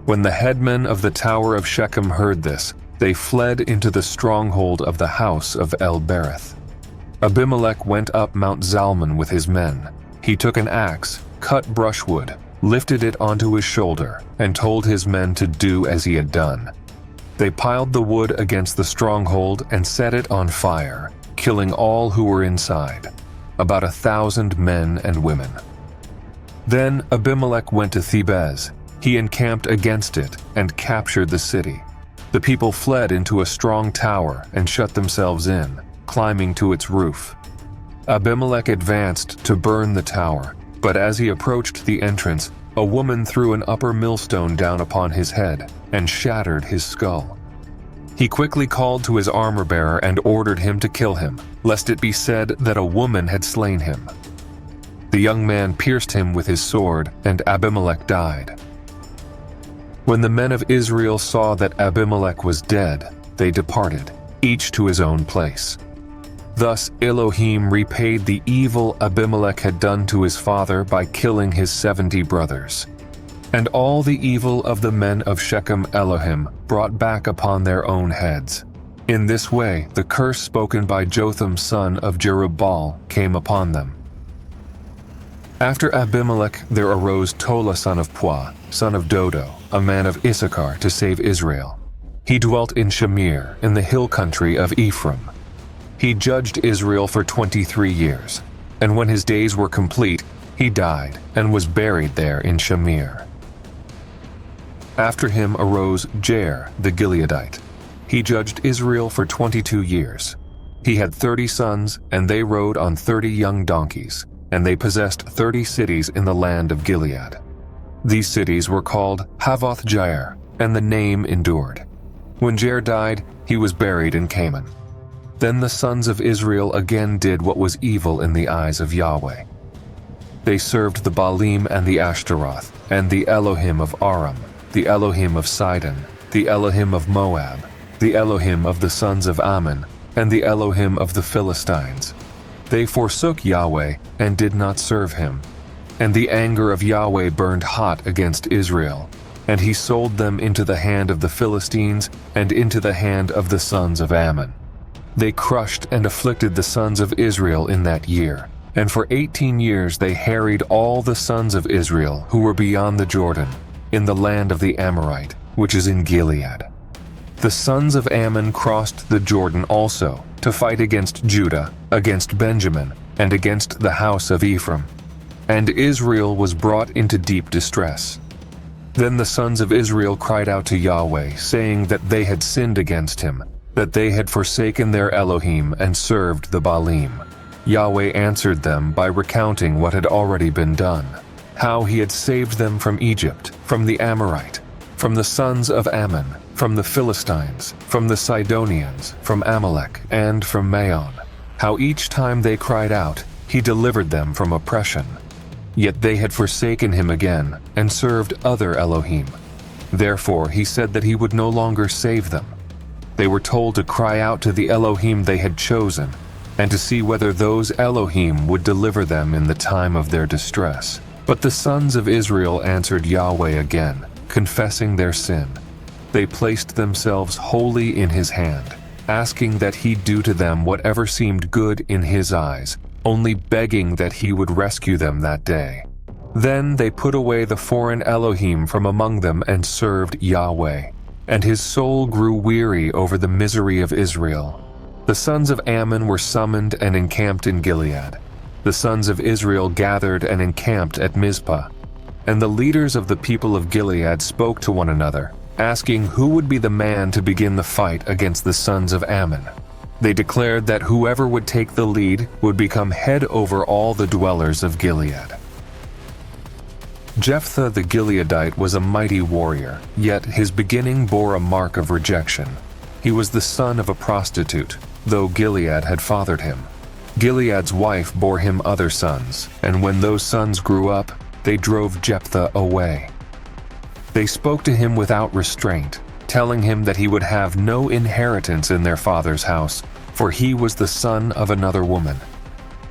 When the headmen of the tower of Shechem heard this, they fled into the stronghold of the house of El-Berith. Abimelech went up Mount Zalmon with his men. He took an axe, cut brushwood, lifted it onto his shoulder, and told his men to do as he had done. They piled the wood against the stronghold and set it on fire, killing all who were inside, about 1,000 men and women. Then Abimelech went to Thebez. He encamped against it and captured the city. The people fled into a strong tower and shut themselves in, climbing to its roof. Abimelech advanced to burn the tower, but as he approached the entrance, a woman threw an upper millstone down upon his head and shattered his skull. He quickly called to his armor-bearer and ordered him to kill him, lest it be said that a woman had slain him. The young man pierced him with his sword, and Abimelech died. When the men of Israel saw that Abimelech was dead, they departed, each to his own place. Thus Elohim repaid the evil Abimelech had done to his father by killing his 70 brothers. And all the evil of the men of Shechem Elohim brought back upon their own heads. In this way the curse spoken by Jotham son of Jerubbaal came upon them. After Abimelech there arose Tola son of Puah, son of Dodo, a man of Issachar, to save Israel. He dwelt in Shamir, in the hill country of Ephraim. He judged Israel for 23 years, and when his days were complete, he died and was buried there in Shamir. After him arose Jair the Gileadite. He judged Israel for 22 years. He had 30 sons, and they rode on 30 young donkeys, and they possessed 30 cities in the land of Gilead. These cities were called Havoth Jair, and the name endured. When Jair died, he was buried in Canaan. Then the sons of Israel again did what was evil in the eyes of Yahweh. They served the Baalim and the Ashtaroth, and the Elohim of Aram, the Elohim of Sidon, the Elohim of Moab, the Elohim of the sons of Ammon, and the Elohim of the Philistines. They forsook Yahweh and did not serve him. And the anger of Yahweh burned hot against Israel, and he sold them into the hand of the Philistines and into the hand of the sons of Ammon. They crushed and afflicted the sons of Israel in that year, and for 18 years they harried all the sons of Israel who were beyond the Jordan, in the land of the Amorite, which is in Gilead. The sons of Ammon crossed the Jordan also, to fight against Judah, against Benjamin, and against the house of Ephraim. And Israel was brought into deep distress. Then the sons of Israel cried out to Yahweh, saying that they had sinned against him, that they had forsaken their Elohim and served the Baalim. Yahweh answered them by recounting what had already been done, how he had saved them from Egypt, from the Amorite, from the sons of Ammon, from the Philistines, from the Sidonians, from Amalek, and from Maon, how each time they cried out, he delivered them from oppression. Yet they had forsaken him again, and served other Elohim. Therefore he said that he would no longer save them. They were told to cry out to the Elohim they had chosen, and to see whether those Elohim would deliver them in the time of their distress. But the sons of Israel answered Yahweh again, confessing their sin. They placed themselves wholly in his hand, asking that he do to them whatever seemed good in his eyes, only begging that he would rescue them that day. Then they put away the foreign Elohim from among them and served Yahweh. And his soul grew weary over the misery of Israel. The sons of Ammon were summoned and encamped in Gilead. The sons of Israel gathered and encamped at Mizpah. And the leaders of the people of Gilead spoke to one another, asking who would be the man to begin the fight against the sons of Ammon. They declared that whoever would take the lead would become head over all the dwellers of Gilead. Jephthah the Gileadite was a mighty warrior, yet his beginning bore a mark of rejection. He was the son of a prostitute, though Gilead had fathered him. Gilead's wife bore him other sons, and when those sons grew up, they drove Jephthah away. They spoke to him without restraint, telling him that he would have no inheritance in their father's house, for he was the son of another woman.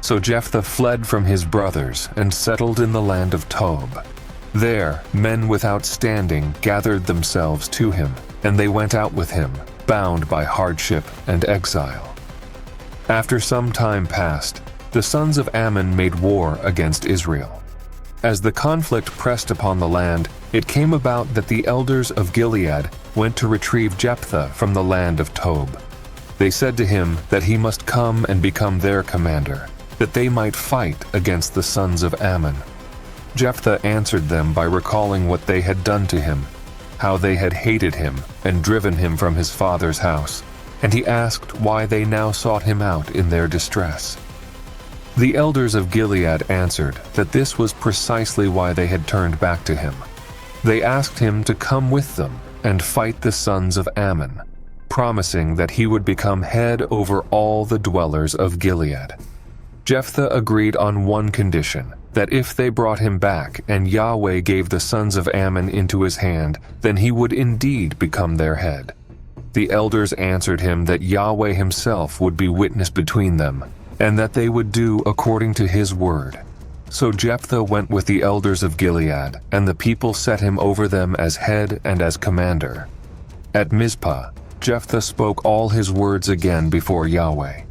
So Jephthah fled from his brothers and settled in the land of Tob. There, men without standing gathered themselves to him, and they went out with him, bound by hardship and exile. After some time passed, the sons of Ammon made war against Israel. As the conflict pressed upon the land, it came about that the elders of Gilead went to retrieve Jephthah from the land of Tob. They said to him that he must come and become their commander, that they might fight against the sons of Ammon. Jephthah answered them by recalling what they had done to him, how they had hated him and driven him from his father's house, and he asked why they now sought him out in their distress. The elders of Gilead answered that this was precisely why they had turned back to him. They asked him to come with them and fight the sons of Ammon, promising that he would become head over all the dwellers of Gilead. Jephthah agreed on one condition, that if they brought him back and Yahweh gave the sons of Ammon into his hand, then he would indeed become their head. The elders answered him that Yahweh himself would be witness between them, and that they would do according to his word. So Jephthah went with the elders of Gilead, and the people set him over them as head and as commander. At Mizpah, Jephthah spoke all his words again before Yahweh.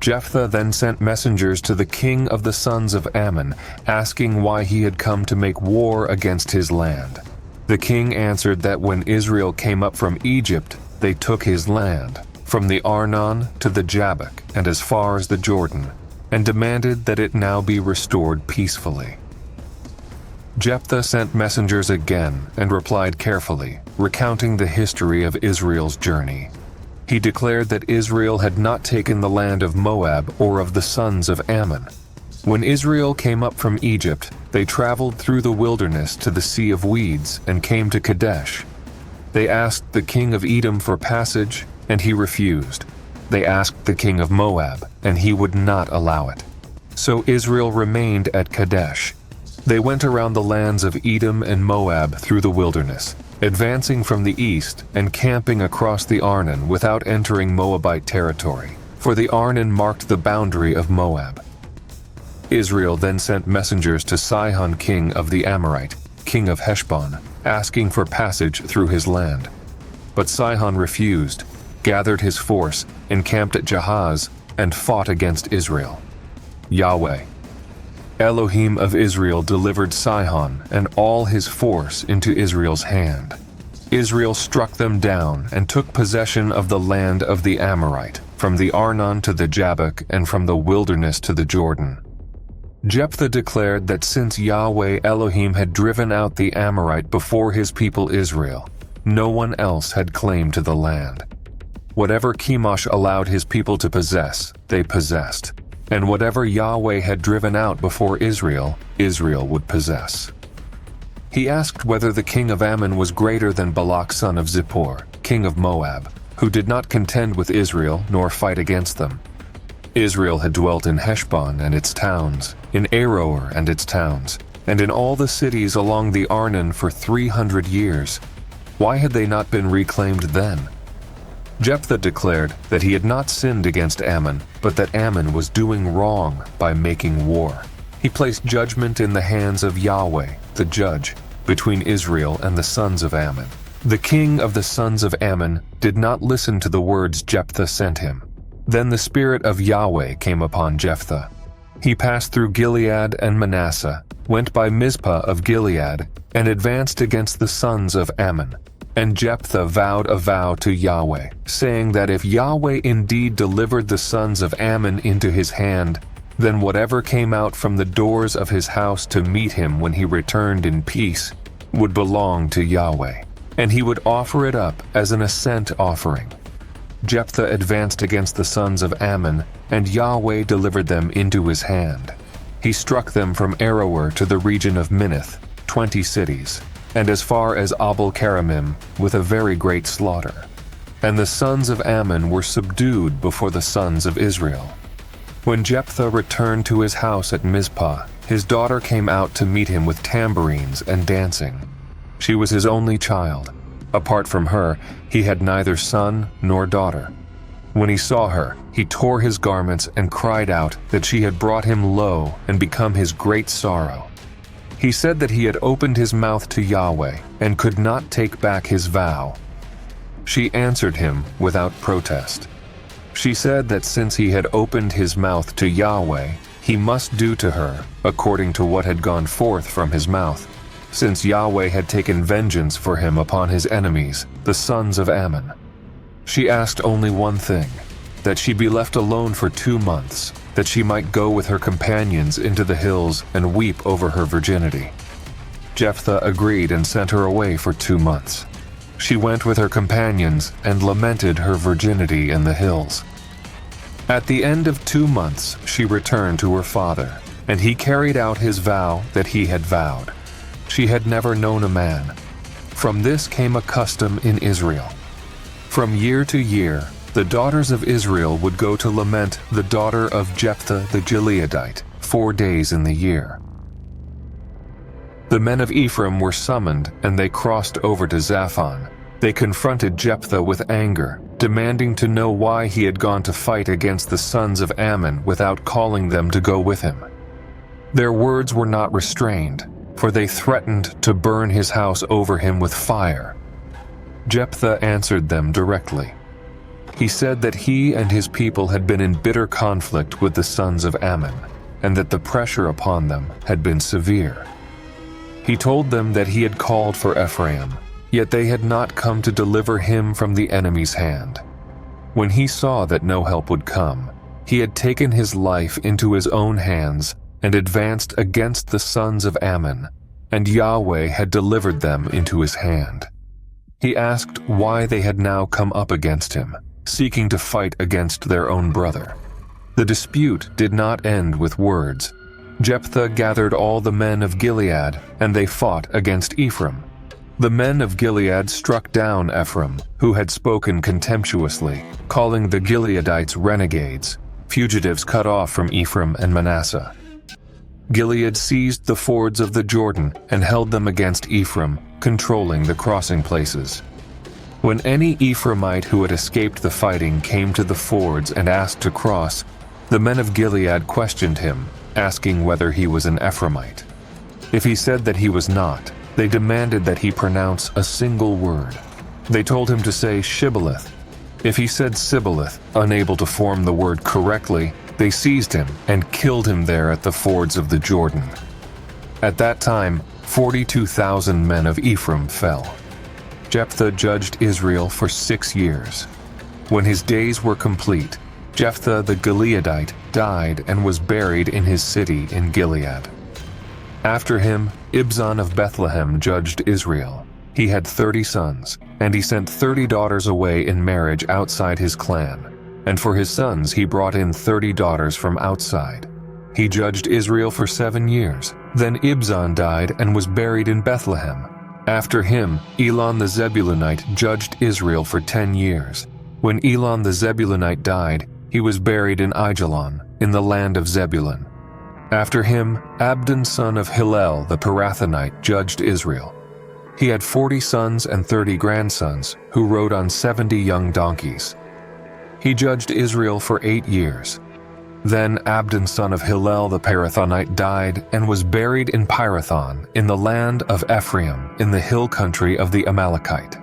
Jephthah then sent messengers to the king of the sons of Ammon, asking why he had come to make war against his land. The king answered that when Israel came up from Egypt, they took his land, from the Arnon to the Jabbok and as far as the Jordan, and demanded that it now be restored peacefully. Jephthah sent messengers again and replied carefully, recounting the history of Israel's journey. He declared that Israel had not taken the land of Moab or of the sons of Ammon. When Israel came up from Egypt, they traveled through the wilderness to the Sea of Weeds and came to Kadesh. They asked the king of Edom for passage, and he refused. They asked the king of Moab, and he would not allow it. So Israel remained at Kadesh. They went around the lands of Edom and Moab through the wilderness, advancing from the east and camping across the Arnon without entering Moabite territory, for the Arnon marked the boundary of Moab. Israel then sent messengers to Sihon king of the Amorite, king of Heshbon, asking for passage through his land. But Sihon refused, gathered his force, encamped at Jahaz, and fought against Israel. Yahweh, Elohim of Israel, delivered Sihon and all his force into Israel's hand. Israel struck them down and took possession of the land of the Amorite, from the Arnon to the Jabbok and from the wilderness to the Jordan. Jephthah declared that since Yahweh Elohim had driven out the Amorite before his people Israel, no one else had claim to the land. Whatever Chemosh allowed his people to possess, they possessed. And whatever Yahweh had driven out before Israel, Israel would possess. He asked whether the king of Ammon was greater than Balak son of Zippor, king of Moab, who did not contend with Israel nor fight against them. Israel had dwelt in Heshbon and its towns, in Aroer and its towns, and in all the cities along the Arnon for 300 years. Why had they not been reclaimed then? Jephthah declared that he had not sinned against Ammon, but that Ammon was doing wrong by making war. He placed judgment in the hands of Yahweh, the judge, between Israel and the sons of Ammon. The king of the sons of Ammon did not listen to the words Jephthah sent him. Then the spirit of Yahweh came upon Jephthah. He passed through Gilead and Manasseh, went by Mizpah of Gilead, and advanced against the sons of Ammon. And Jephthah vowed a vow to Yahweh, saying that if Yahweh indeed delivered the sons of Ammon into his hand, then whatever came out from the doors of his house to meet him when he returned in peace would belong to Yahweh, and he would offer it up as an ascent offering. Jephthah advanced against the sons of Ammon, and Yahweh delivered them into his hand. He struck them from Aroer to the region of Minnith, 20 cities, and as far as Abel-Keramim, with a very great slaughter. And the sons of Ammon were subdued before the sons of Israel. When Jephthah returned to his house at Mizpah, his daughter came out to meet him with tambourines and dancing. She was his only child. Apart from her, he had neither son nor daughter. When he saw her, he tore his garments and cried out that she had brought him low and become his great sorrow. He said that he had opened his mouth to Yahweh and could not take back his vow. She answered him without protest. She said that since he had opened his mouth to Yahweh, he must do to her according to what had gone forth from his mouth, since Yahweh had taken vengeance for him upon his enemies, the sons of Ammon. She asked only one thing, that she be left alone for 2 months, that she might go with her companions into the hills and weep over her virginity. Jephthah agreed and sent her away for 2 months. She went with her companions and lamented her virginity in the hills. At the end of 2 months, she returned to her father, and he carried out his vow that he had vowed. She had never known a man. From this came a custom in Israel. From year to year, the daughters of Israel would go to lament the daughter of Jephthah the Gileadite 4 days in the year. The men of Ephraim were summoned, and they crossed over to Zaphon. They confronted Jephthah with anger, demanding to know why he had gone to fight against the sons of Ammon without calling them to go with him. Their words were not restrained, for they threatened to burn his house over him with fire. Jephthah answered them directly. He said that he and his people had been in bitter conflict with the sons of Ammon, and that the pressure upon them had been severe. He told them that he had called for Ephraim, yet they had not come to deliver him from the enemy's hand. When he saw that no help would come, he had taken his life into his own hands and advanced against the sons of Ammon, and Yahweh had delivered them into his hand. He asked why they had now come up against him, seeking to fight against their own brother. The dispute did not end with words. Jephthah gathered all the men of Gilead, and they fought against Ephraim. The men of Gilead struck down Ephraim, who had spoken contemptuously, calling the Gileadites renegades, fugitives cut off from Ephraim and Manasseh. Gilead seized the fords of the Jordan and held them against Ephraim, controlling the crossing places. When any Ephraimite who had escaped the fighting came to the fords and asked to cross, the men of Gilead questioned him, asking whether he was an Ephraimite. If he said that he was not, they demanded that he pronounce a single word. They told him to say Shibboleth. If he said Sibboleth, unable to form the word correctly, they seized him and killed him there at the fords of the Jordan. At that time, 42,000 men of Ephraim fell. Jephthah judged Israel for 6 years. When his days were complete, Jephthah the Gileadite died and was buried in his city in Gilead. After him, Ibzan of Bethlehem judged Israel. He had 30 sons, and he sent 30 daughters away in marriage outside his clan. And for his sons he brought in 30 daughters from outside. He judged Israel for 7 years. Then Ibzan died and was buried in Bethlehem. After him, Elon the Zebulunite judged Israel for 10 years. When Elon the Zebulunite died, he was buried in Aijalon, in the land of Zebulun. After him, Abdon son of Hillel the Pirathonite judged Israel. He had 40 sons and 30 grandsons, who rode on 70 young donkeys. He judged Israel for 8 years. Then Abdon son of Hillel the Pirathonite died and was buried in Pirathon, in the land of Ephraim, in the hill country of the Amalekite.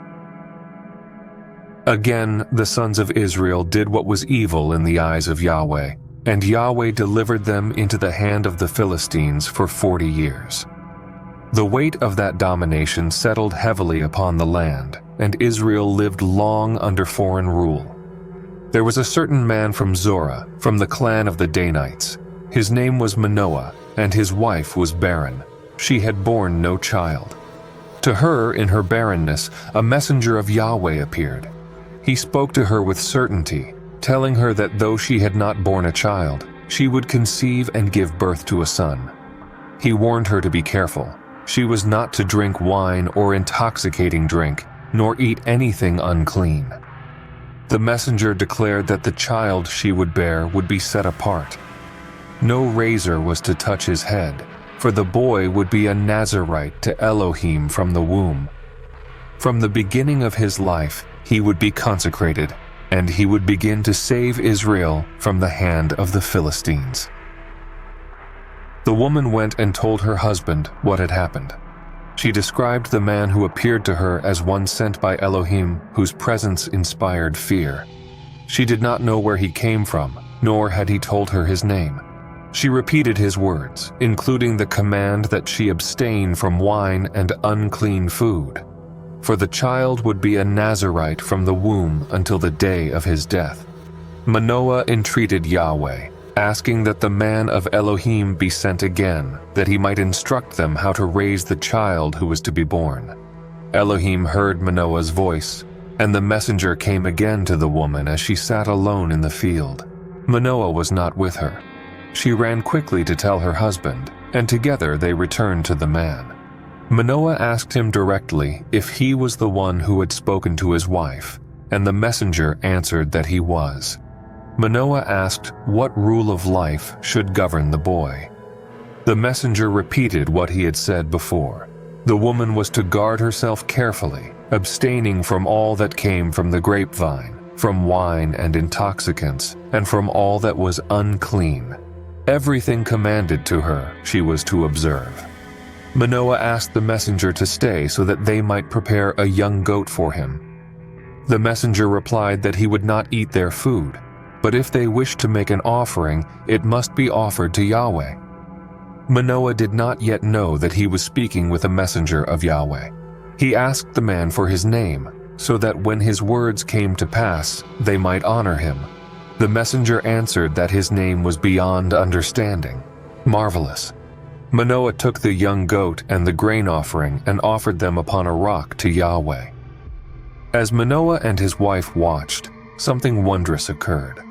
Again, the sons of Israel did what was evil in the eyes of Yahweh, and Yahweh delivered them into the hand of the Philistines for 40 years. The weight of that domination settled heavily upon the land, and Israel lived long under foreign rule. There was a certain man from Zorah, from the clan of the Danites. His name was Manoah, and his wife was barren. She had borne no child. To her, in her barrenness, a messenger of Yahweh appeared. He spoke to her with certainty, telling her that though she had not borne a child, she would conceive and give birth to a son. He warned her to be careful. She was not to drink wine or intoxicating drink, nor eat anything unclean. The messenger declared that the child she would bear would be set apart. No razor was to touch his head, for the boy would be a Nazirite to Elohim from the womb. From the beginning of his life, he would be consecrated, and he would begin to save Israel from the hand of the Philistines. The woman went and told her husband what had happened. She described the man who appeared to her as one sent by Elohim, whose presence inspired fear. She did not know where he came from, nor had he told her his name. She repeated his words, including the command that she abstain from wine and unclean food. For the child would be a Nazirite from the womb until the day of his death. Manoah entreated Yahweh, asking that the man of Elohim be sent again, that he might instruct them how to raise the child who was to be born. Elohim heard Manoah's voice, and the messenger came again to the woman as she sat alone in the field. Manoah was not with her. She ran quickly to tell her husband, and together they returned to the man. Manoah asked him directly if he was the one who had spoken to his wife, and the messenger answered that he was. Manoah asked what rule of life should govern the boy. The messenger repeated what he had said before. The woman was to guard herself carefully, abstaining from all that came from the grapevine, from wine and intoxicants, and from all that was unclean. Everything commanded to her she was to observe. Manoah asked the messenger to stay so that they might prepare a young goat for him. The messenger replied that he would not eat their food, but if they wished to make an offering, it must be offered to Yahweh. Manoah did not yet know that he was speaking with a messenger of Yahweh. He asked the man for his name, so that when his words came to pass, they might honor him. The messenger answered that his name was beyond understanding, marvelous. Manoah took the young goat and the grain offering and offered them upon a rock to Yahweh. As Manoah and his wife watched, something wondrous occurred.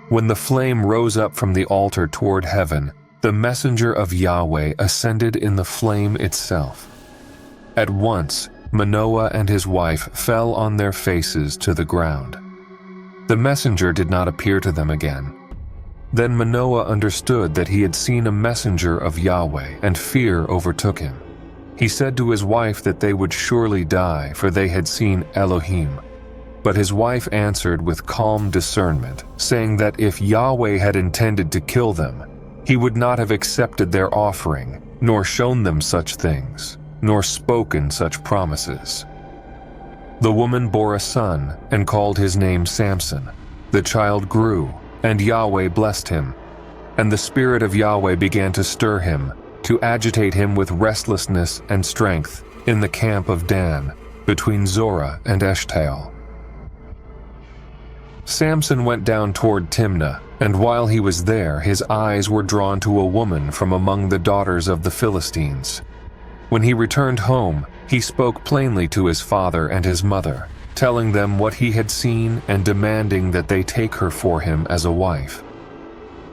When the flame rose up from the altar toward heaven, the messenger of Yahweh ascended in the flame itself. At once, Manoah and his wife fell on their faces to the ground. The messenger did not appear to them again. Then Manoah understood that he had seen a messenger of Yahweh, and fear overtook him. He said to his wife that they would surely die, for they had seen Elohim. But his wife answered with calm discernment, saying that if Yahweh had intended to kill them, he would not have accepted their offering, nor shown them such things, nor spoken such promises. The woman bore a son and called his name Samson. The child grew, and Yahweh blessed him. And the Spirit of Yahweh began to stir him, to agitate him with restlessness and strength in the camp of Dan, between Zorah and Eshtaol. Samson went down toward Timnah, and while he was there, his eyes were drawn to a woman from among the daughters of the Philistines. When he returned home, he spoke plainly to his father and his mother, telling them what he had seen and demanding that they take her for him as a wife.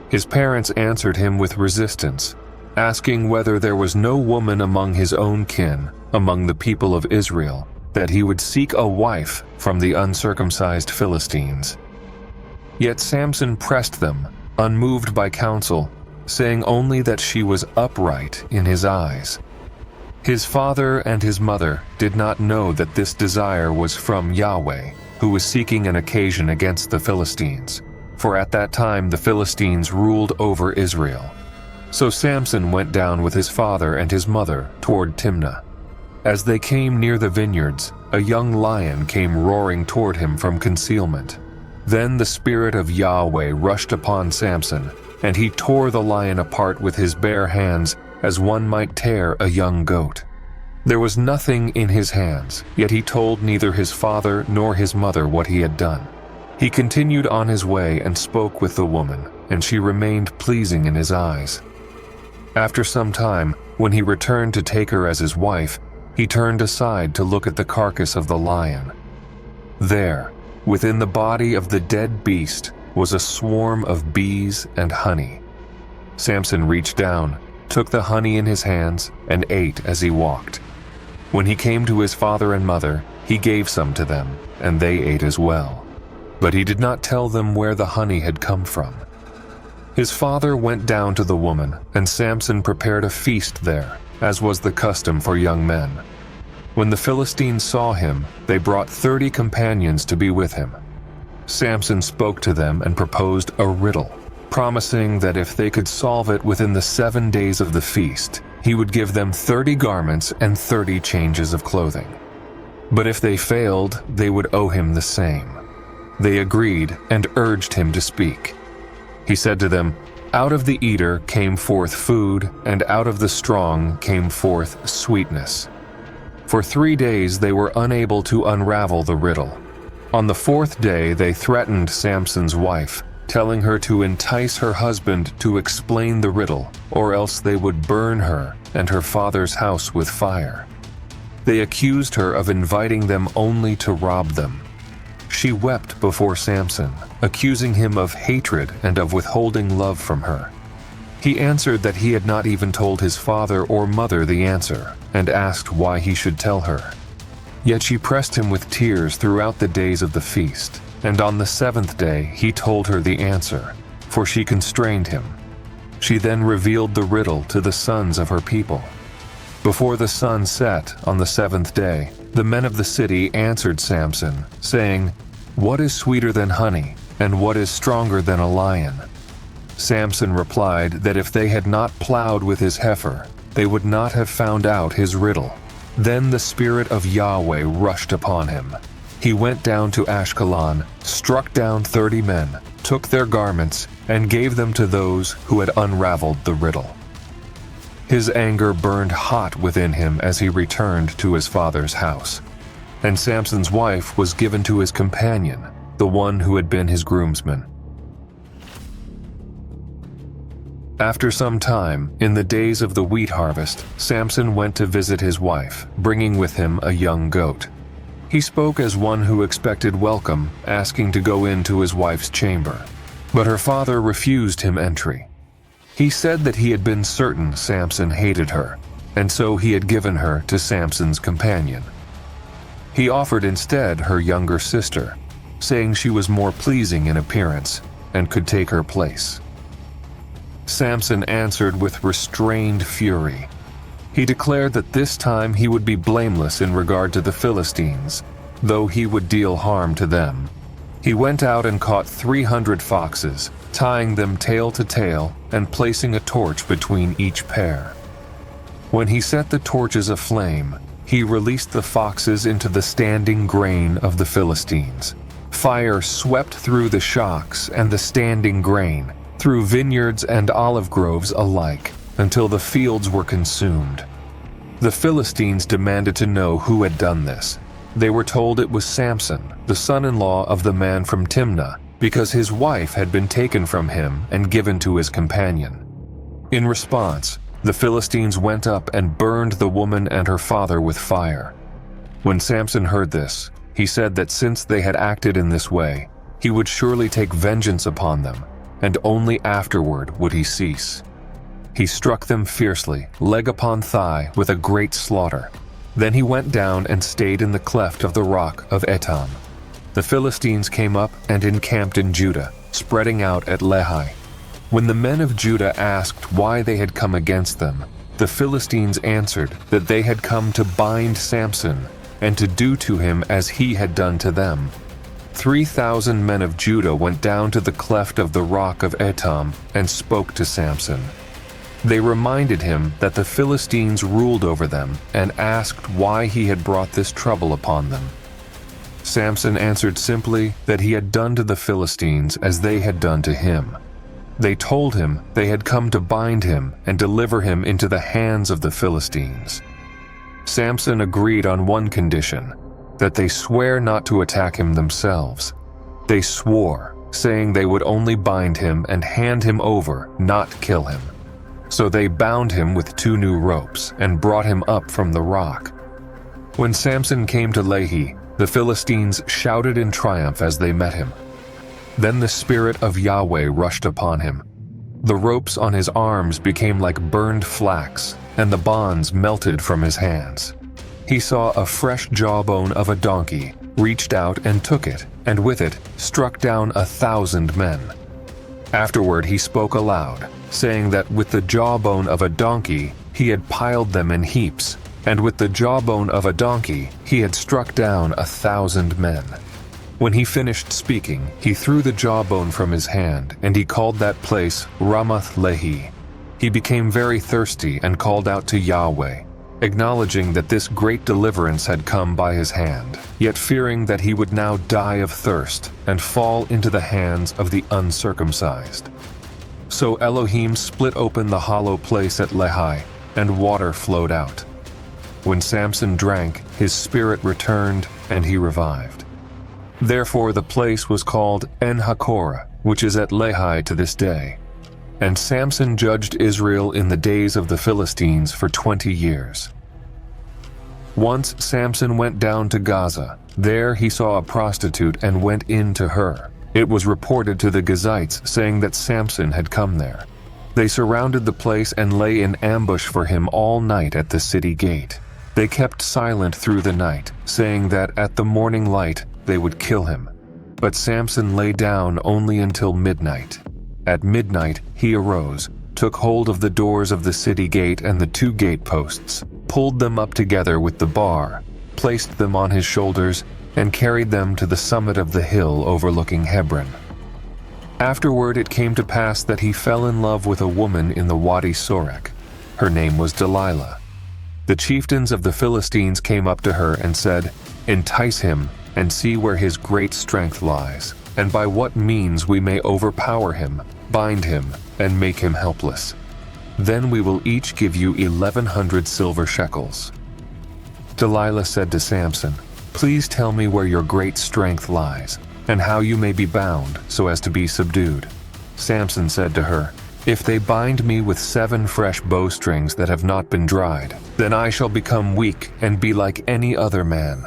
His parents answered him with resistance, asking whether there was no woman among his own kin, among the people of Israel, that he would seek a wife from the uncircumcised Philistines. Yet Samson pressed them, unmoved by counsel, saying only that she was upright in his eyes. His father and his mother did not know that this desire was from Yahweh, who was seeking an occasion against the Philistines, for at that time the Philistines ruled over Israel. So Samson went down with his father and his mother toward Timnah. As they came near the vineyards, a young lion came roaring toward him from concealment. Then the Spirit of Yahweh rushed upon Samson, and he tore the lion apart with his bare hands as one might tear a young goat. There was nothing in his hands, yet he told neither his father nor his mother what he had done. He continued on his way and spoke with the woman, and she remained pleasing in his eyes. After some time, when he returned to take her as his wife, he turned aside to look at the carcass of the lion. There, within the body of the dead beast, was a swarm of bees and honey. Samson reached down, took the honey in his hands, and ate as he walked. When he came to his father and mother, he gave some to them, and they ate as well. But he did not tell them where the honey had come from. His father went down to the woman, and Samson prepared a feast there, as was the custom for young men. When the Philistines saw him, they brought 30 companions to be with him. Samson spoke to them and proposed a riddle, promising that if they could solve it within the 7 days of the feast, he would give them 30 garments and 30 changes of clothing. But if they failed, they would owe him the same. They agreed and urged him to speak. He said to them, "Out of the eater came forth food, and out of the strong came forth sweetness." For 3 days they were unable to unravel the riddle. On the 4th day they threatened Samson's wife, telling her to entice her husband to explain the riddle, or else they would burn her and her father's house with fire. They accused her of inviting them only to rob them. She wept before Samson, accusing him of hatred and of withholding love from her. He answered that he had not even told his father or mother the answer, and asked why he should tell her. Yet she pressed him with tears throughout the days of the feast, and on the 7th day he told her the answer, for she constrained him. She then revealed the riddle to the sons of her people. Before the sun set on the 7th day, the men of the city answered Samson, saying, "What is sweeter than honey, and what is stronger than a lion?" Samson replied that if they had not plowed with his heifer, they would not have found out his riddle. Then the Spirit of Yahweh rushed upon him. He went down to Ashkelon, struck down 30 men, took their garments, and gave them to those who had unraveled the riddle. His anger burned hot within him as he returned to his father's house. And Samson's wife was given to his companion, the one who had been his groomsman. After some time, in the days of the wheat harvest, Samson went to visit his wife, bringing with him a young goat. He spoke as one who expected welcome, asking to go into his wife's chamber. But her father refused him entry. He said that he had been certain Samson hated her, and so he had given her to Samson's companion. He offered instead her younger sister, saying she was more pleasing in appearance and could take her place. Samson answered with restrained fury. He declared that this time he would be blameless in regard to the Philistines, though he would deal harm to them. He went out and caught 300 foxes, tying them tail to tail and placing a torch between each pair. When he set the torches aflame, he released the foxes into the standing grain of the Philistines. Fire swept through the shocks and the standing grain, through vineyards and olive groves alike, until the fields were consumed. The Philistines demanded to know who had done this. They were told it was Samson, the son-in-law of the man from Timnah, because his wife had been taken from him and given to his companion. In response, the Philistines went up and burned the woman and her father with fire. When Samson heard this, he said that since they had acted in this way, he would surely take vengeance upon them, and only afterward would he cease. He struck them fiercely, leg upon thigh, with a great slaughter. Then he went down and stayed in the cleft of the rock of Etam. The Philistines came up and encamped in Judah, spreading out at Lehi. When the men of Judah asked why they had come against them, the Philistines answered that they had come to bind Samson and to do to him as he had done to them. 3,000 men of Judah went down to the cleft of the rock of Etam and spoke to Samson. They reminded him that the Philistines ruled over them and asked why he had brought this trouble upon them. Samson answered simply that he had done to the Philistines as they had done to him. They told him they had come to bind him and deliver him into the hands of the Philistines. Samson agreed on one condition, that they swear not to attack him themselves. They swore, saying they would only bind him and hand him over, not kill him. So they bound him with 2 new ropes and brought him up from the rock. When Samson came to Lehi, the Philistines shouted in triumph as they met him. Then the Spirit of Yahweh rushed upon him. The ropes on his arms became like burned flax, and the bonds melted from his hands. He saw a fresh jawbone of a donkey, reached out and took it, and with it struck down 1,000 men. Afterward he spoke aloud, saying that with the jawbone of a donkey he had piled them in heaps, and with the jawbone of a donkey he had struck down 1,000 men. When he finished speaking, he threw the jawbone from his hand, and he called that place Ramath Lehi. He became very thirsty and called out to Yahweh, acknowledging that this great deliverance had come by his hand, yet fearing that he would now die of thirst and fall into the hands of the uncircumcised. So Elohim split open the hollow place at Lehi, and water flowed out. When Samson drank, his spirit returned, and he revived. Therefore the place was called En-Hakkore, which is at Lehi to this day. And Samson judged Israel in the days of the Philistines for 20 years. Once Samson went down to Gaza. There he saw a prostitute and went in to her. It was reported to the Gazites, saying that Samson had come there. They surrounded the place and lay in ambush for him all night at the city gate. They kept silent through the night, saying that at the morning light they would kill him. But Samson lay down only until midnight. At midnight he arose, took hold of the doors of the city gate and the 2 gateposts, pulled them up together with the bar, placed them on his shoulders, and carried them to the summit of the hill overlooking Hebron. Afterward it came to pass that he fell in love with a woman in the Wadi Sorek. Her name was Delilah. The chieftains of the Philistines came up to her and said, "Entice him and see where his great strength lies, and by what means we may overpower him, bind him, and make him helpless. Then we will each give you 1,100 silver shekels." Delilah said to Samson, "Please tell me where your great strength lies, and how you may be bound so as to be subdued." Samson said to her, "If they bind me with 7 fresh bowstrings that have not been dried, then I shall become weak and be like any other man."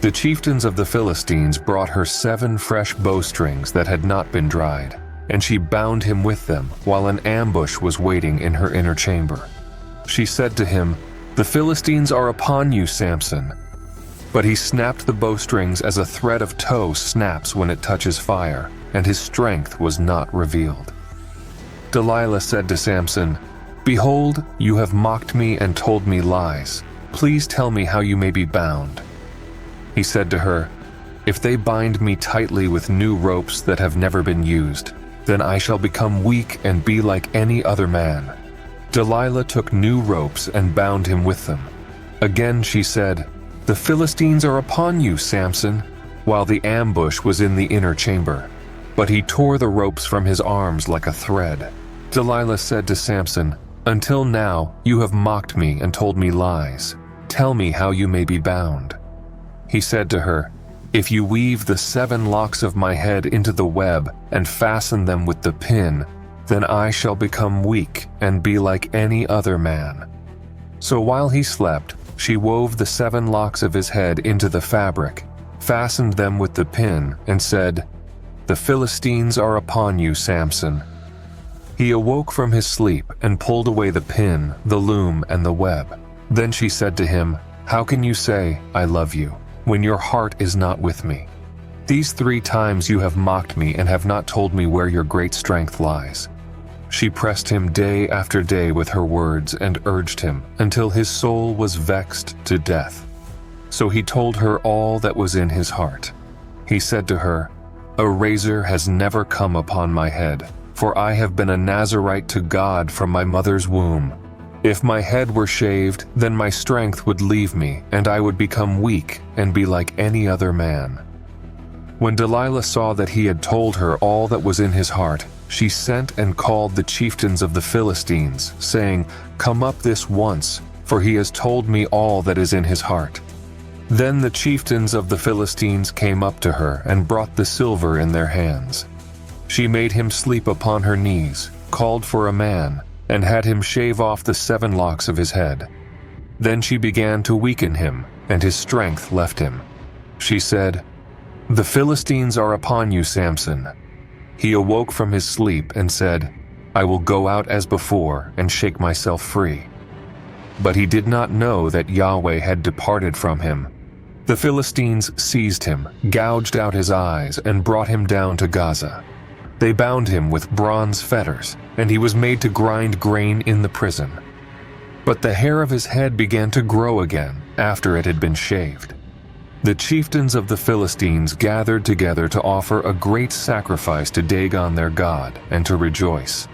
The chieftains of the Philistines brought her 7 fresh bowstrings that had not been dried, and she bound him with them while an ambush was waiting in her inner chamber. She said to him, "The Philistines are upon you, Samson." But he snapped the bowstrings as a thread of tow snaps when it touches fire, and his strength was not revealed. Delilah said to Samson, "Behold, you have mocked me and told me lies. Please tell me how you may be bound." He said to her, "If they bind me tightly with new ropes that have never been used, then I shall become weak and be like any other man." Delilah took new ropes and bound him with them. Again she said, "The Philistines are upon you, Samson," while the ambush was in the inner chamber. But he tore the ropes from his arms like a thread. Delilah said to Samson, "Until now you have mocked me and told me lies. Tell me how you may be bound." He said to her, "If you weave the 7 locks of my head into the web and fasten them with the pin, then I shall become weak and be like any other man." So while he slept, she wove the 7 locks of his head into the fabric, fastened them with the pin, and said, "The Philistines are upon you, Samson." He awoke from his sleep and pulled away the pin, the loom, and the web. Then she said to him, "How can you say, 'I love you,' when your heart is not with me? These 3 times you have mocked me and have not told me where your great strength lies." She pressed him day after day with her words and urged him until his soul was vexed to death. So he told her all that was in his heart. He said to her, "A razor has never come upon my head, for I have been a Nazirite to God from my mother's womb. If my head were shaved, then my strength would leave me, and I would become weak and be like any other man." When Delilah saw that he had told her all that was in his heart, she sent and called the chieftains of the Philistines, saying, "Come up this once, for he has told me all that is in his heart." Then the chieftains of the Philistines came up to her and brought the silver in their hands. She made him sleep upon her knees, called for a man, and had him shave off the 7 locks of his head. Then she began to weaken him, and his strength left him. She said, "The Philistines are upon you, Samson." He awoke from his sleep and said, "I will go out as before and shake myself free." But he did not know that Yahweh had departed from him. The Philistines seized him, gouged out his eyes, and brought him down to Gaza. They bound him with bronze fetters, and he was made to grind grain in the prison. But the hair of his head began to grow again after it had been shaved. The chieftains of the Philistines gathered together to offer a great sacrifice to Dagon their god and to rejoice.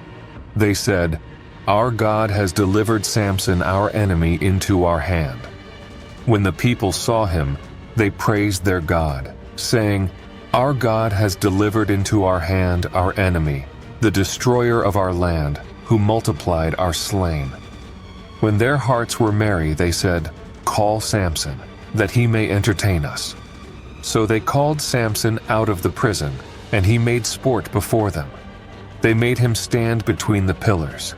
They said, "Our God has delivered Samson our enemy into our hand." When the people saw him, they praised their God, saying, "Our God has delivered into our hand our enemy, the destroyer of our land, who multiplied our slain." When their hearts were merry, they said, "Call Samson, that he may entertain us." So they called Samson out of the prison, and he made sport before them. They made him stand between the pillars.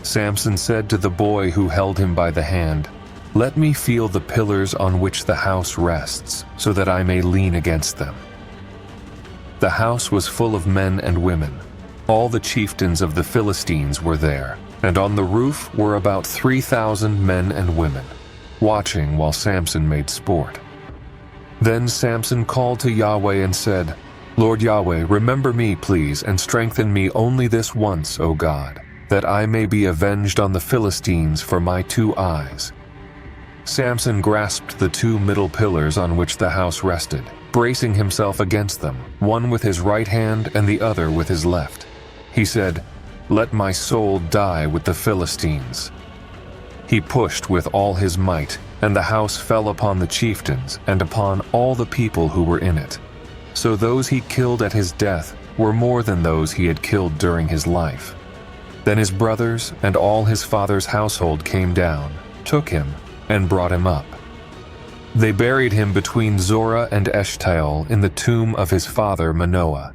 Samson said to the boy who held him by the hand, "Let me feel the pillars on which the house rests, so that I may lean against them." The house was full of men and women. All the chieftains of the Philistines were there, and on the roof were about 3,000 men and women, watching while Samson made sport. Then Samson called to Yahweh and said, "Lord Yahweh, remember me, please, and strengthen me only this once, O God, that I may be avenged on the Philistines for my 2 eyes." Samson grasped the 2 middle pillars on which the house rested, bracing himself against them, one with his right hand and the other with his left. He said, "Let my soul die with the Philistines." He pushed with all his might, and the house fell upon the chieftains and upon all the people who were in it. So those he killed at his death were more than those he had killed during his life. Then his brothers and all his father's household came down, took him, and brought him up. They buried him between Zorah and Eshtaol in the tomb of his father Manoah.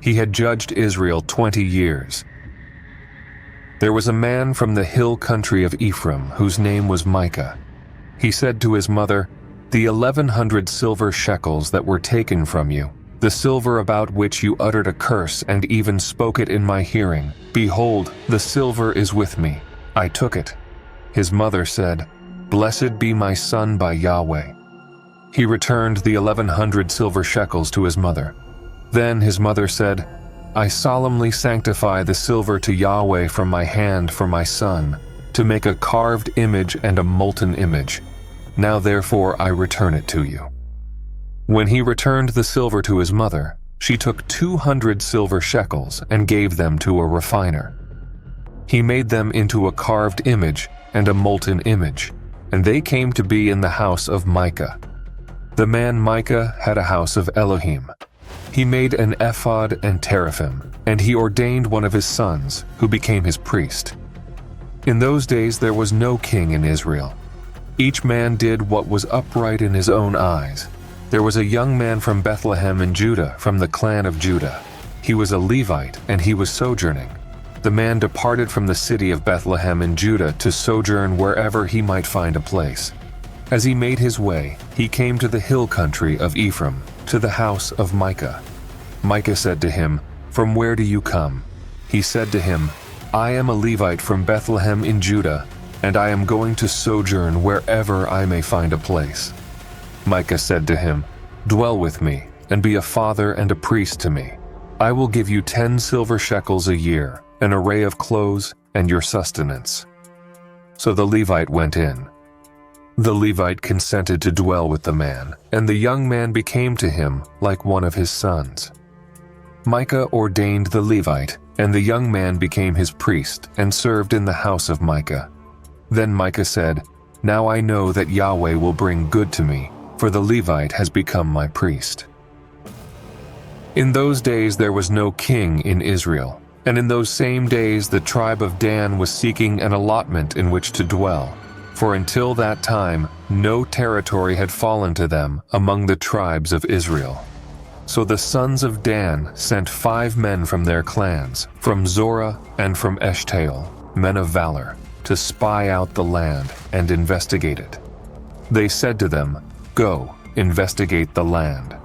He had judged Israel 20 years. There was a man from the hill country of Ephraim whose name was Micah. He said to his mother, "The 1,100 silver shekels that were taken from you, the silver about which you uttered a curse and even spoke it in my hearing, behold, the silver is with me. I took it." His mother said, "Blessed be my son by Yahweh." He returned the 1,100 silver shekels to his mother. Then his mother said, "I solemnly sanctify the silver to Yahweh from my hand for my son, to make a carved image and a molten image. Now therefore I return it to you." When he returned the silver to his mother, she took 200 silver shekels and gave them to a refiner. He made them into a carved image and a molten image, and they came to be in the house of Micah. The man Micah had a house of Elohim. He made an ephod and teraphim, and he ordained one of his sons, who became his priest. In those days there was no king in Israel. Each man did what was upright in his own eyes. There was a young man from Bethlehem in Judah, from the clan of Judah. He was a Levite, and he was sojourning. The man departed from the city of Bethlehem in Judah to sojourn wherever he might find a place. As he made his way, he came to the hill country of Ephraim, to the house of Micah. Micah said to him, "From where do you come?" He said to him, "I am a Levite from Bethlehem in Judah, and I am going to sojourn wherever I may find a place." Micah said to him, "Dwell with me, and be a father and a priest to me. I will give you 10 silver shekels a year, an array of clothes, and your sustenance." So the Levite went in. The Levite consented to dwell with the man, and the young man became to him like one of his sons. Micah ordained the Levite, and the young man became his priest and served in the house of Micah. Then Micah said, "Now I know that Yahweh will bring good to me, for the Levite has become my priest." In those days there was no king in Israel, and in those same days the tribe of Dan was seeking an allotment in which to dwell. For until that time, no territory had fallen to them among the tribes of Israel. So the sons of Dan sent 5 men from their clans, from Zorah and from Eshtaol, men of valor, to spy out the land and investigate it. They said to them, "Go, investigate the land."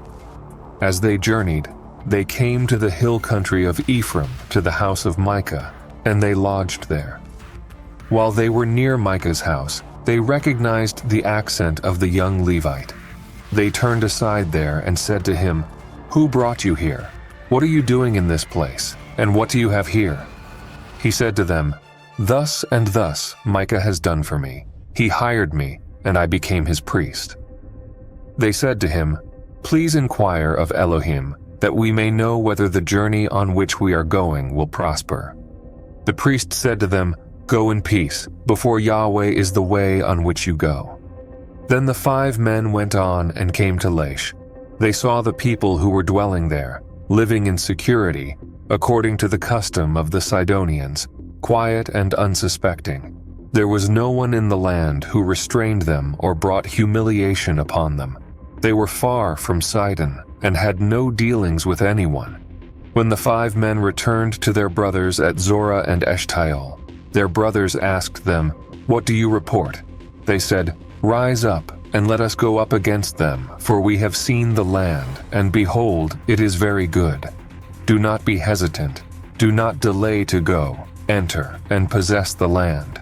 As they journeyed, they came to the hill country of Ephraim, to the house of Micah, and they lodged there. While they were near Micah's house, they recognized the accent of the young Levite. They turned aside there and said to him, "Who brought you here? What are you doing in this place? And what do you have here?" He said to them, "Thus and thus Micah has done for me. He hired me, and I became his priest." They said to him, "Please inquire of Elohim, that we may know whether the journey on which we are going will prosper." The priest said to them, "Go in peace, before Yahweh is the way on which you go." Then the 5 men went on and came to Lachish. They saw the people who were dwelling there, living in security, according to the custom of the Sidonians, quiet and unsuspecting. There was no one in the land who restrained them or brought humiliation upon them. They were far from Sidon and had no dealings with anyone. When the 5 men returned to their brothers at Zorah and Eshtaol, their brothers asked them, "What do you report?" They said, "Rise up, and let us go up against them, for we have seen the land, and behold, it is very good. Do not be hesitant, do not delay to go, enter, and possess the land.